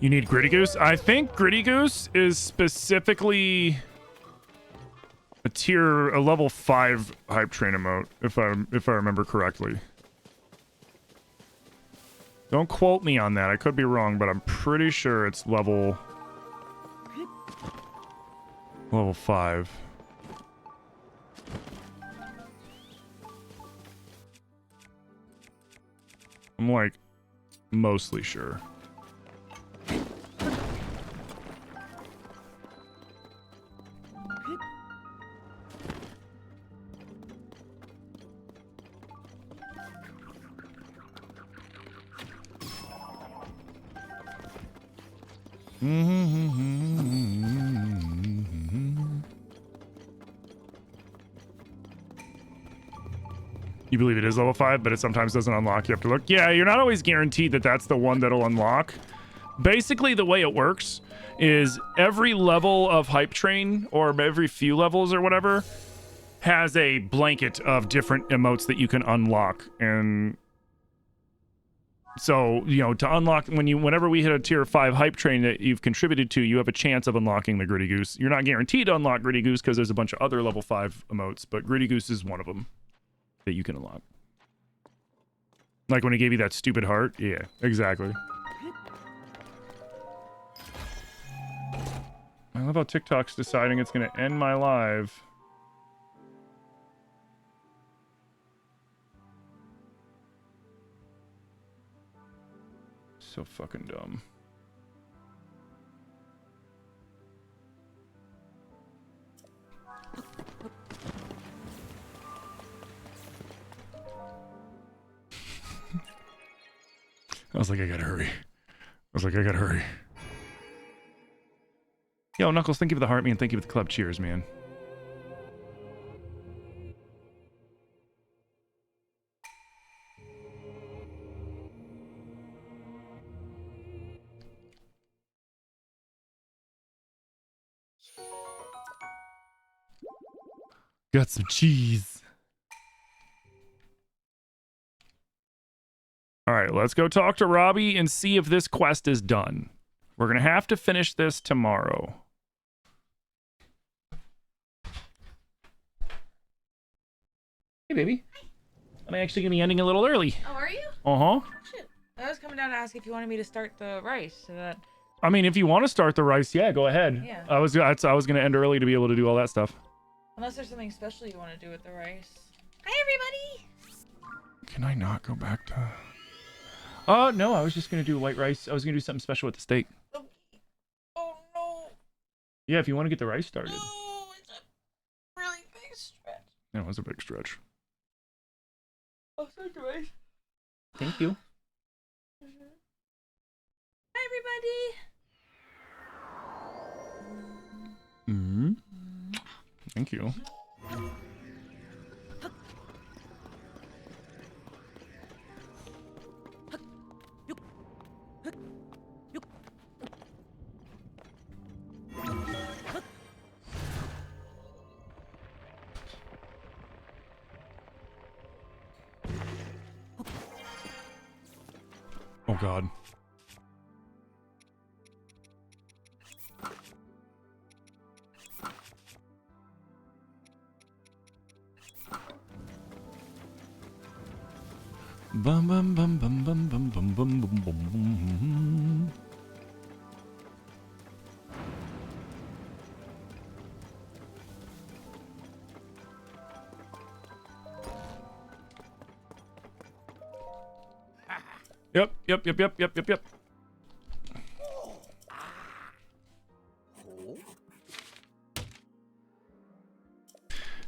S1: You need Gritty Goose? I think Gritty Goose is specifically a level 5 hype train emote, if I remember correctly. Don't quote me on that. I could be wrong, but I'm pretty sure it's level 5. I'm like mostly sure. You believe it is level 5, but it sometimes doesn't unlock. You have to look. Yeah, you're not always guaranteed that that's the one that'll unlock. Basically, the way it works is every level of hype train, or every few levels or whatever, has a blanket of different emotes that you can unlock. And so, you know, to unlock, whenever we hit a tier 5 hype train that you've contributed to, you have a chance of unlocking the Gritty Goose. You're not guaranteed to unlock Gritty Goose because there's a bunch of other level 5 emotes, but Gritty Goose is one of them that you can unlock. Like when he gave you that stupid heart? Yeah, exactly. I love how TikTok's deciding it's going to end my live. So fucking dumb. I was like, I gotta hurry. Yo, Knuckles, thank you for the heart, man. Thank you for the club. Cheers, man. Got some cheese. All right, let's go talk to Robbie and see if this quest is done. We're going to have to finish this tomorrow. Hey, baby. I'm actually going to be ending a little early.
S7: Oh, are you?
S1: Uh-huh.
S7: Shit. I was coming down to ask if you wanted me to start the rice so that...
S1: I mean, if you want to start the rice, yeah, go ahead.
S7: Yeah.
S1: I was going to end early to be able to do all that stuff.
S7: Unless there's something special you want to do with the rice. Hi, everybody!
S1: Can I not go back to... no, I was just going to do white rice. I was going to do something special with the steak.
S7: Okay. Oh, no.
S1: Yeah, if you want to get the rice started.
S7: No, it's a really big stretch.
S1: Yeah, it was a big stretch.
S7: Oh, so great.
S1: Thank you.
S7: Hi, everybody.
S1: Mm-hmm. Thank you. Oh God. Bum bum bum bum bum bum bum bum bum bum bum. Yep.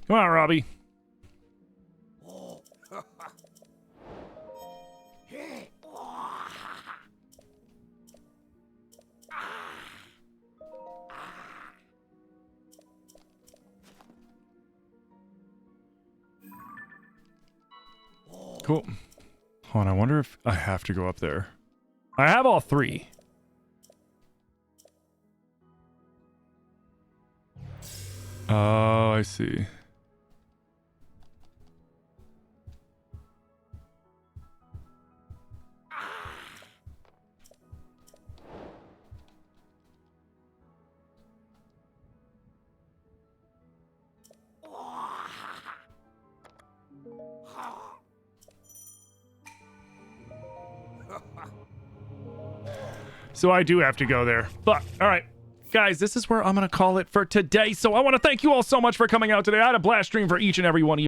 S1: Come on, Robbie. Cool. Hold on, I wonder if I have to go up there. I have all three. Oh, I see. So I do have to go there. But, all right. Guys, this is where I'm going to call it for today. So I want to thank you all so much for coming out today. I had a blast stream for each and every one of you.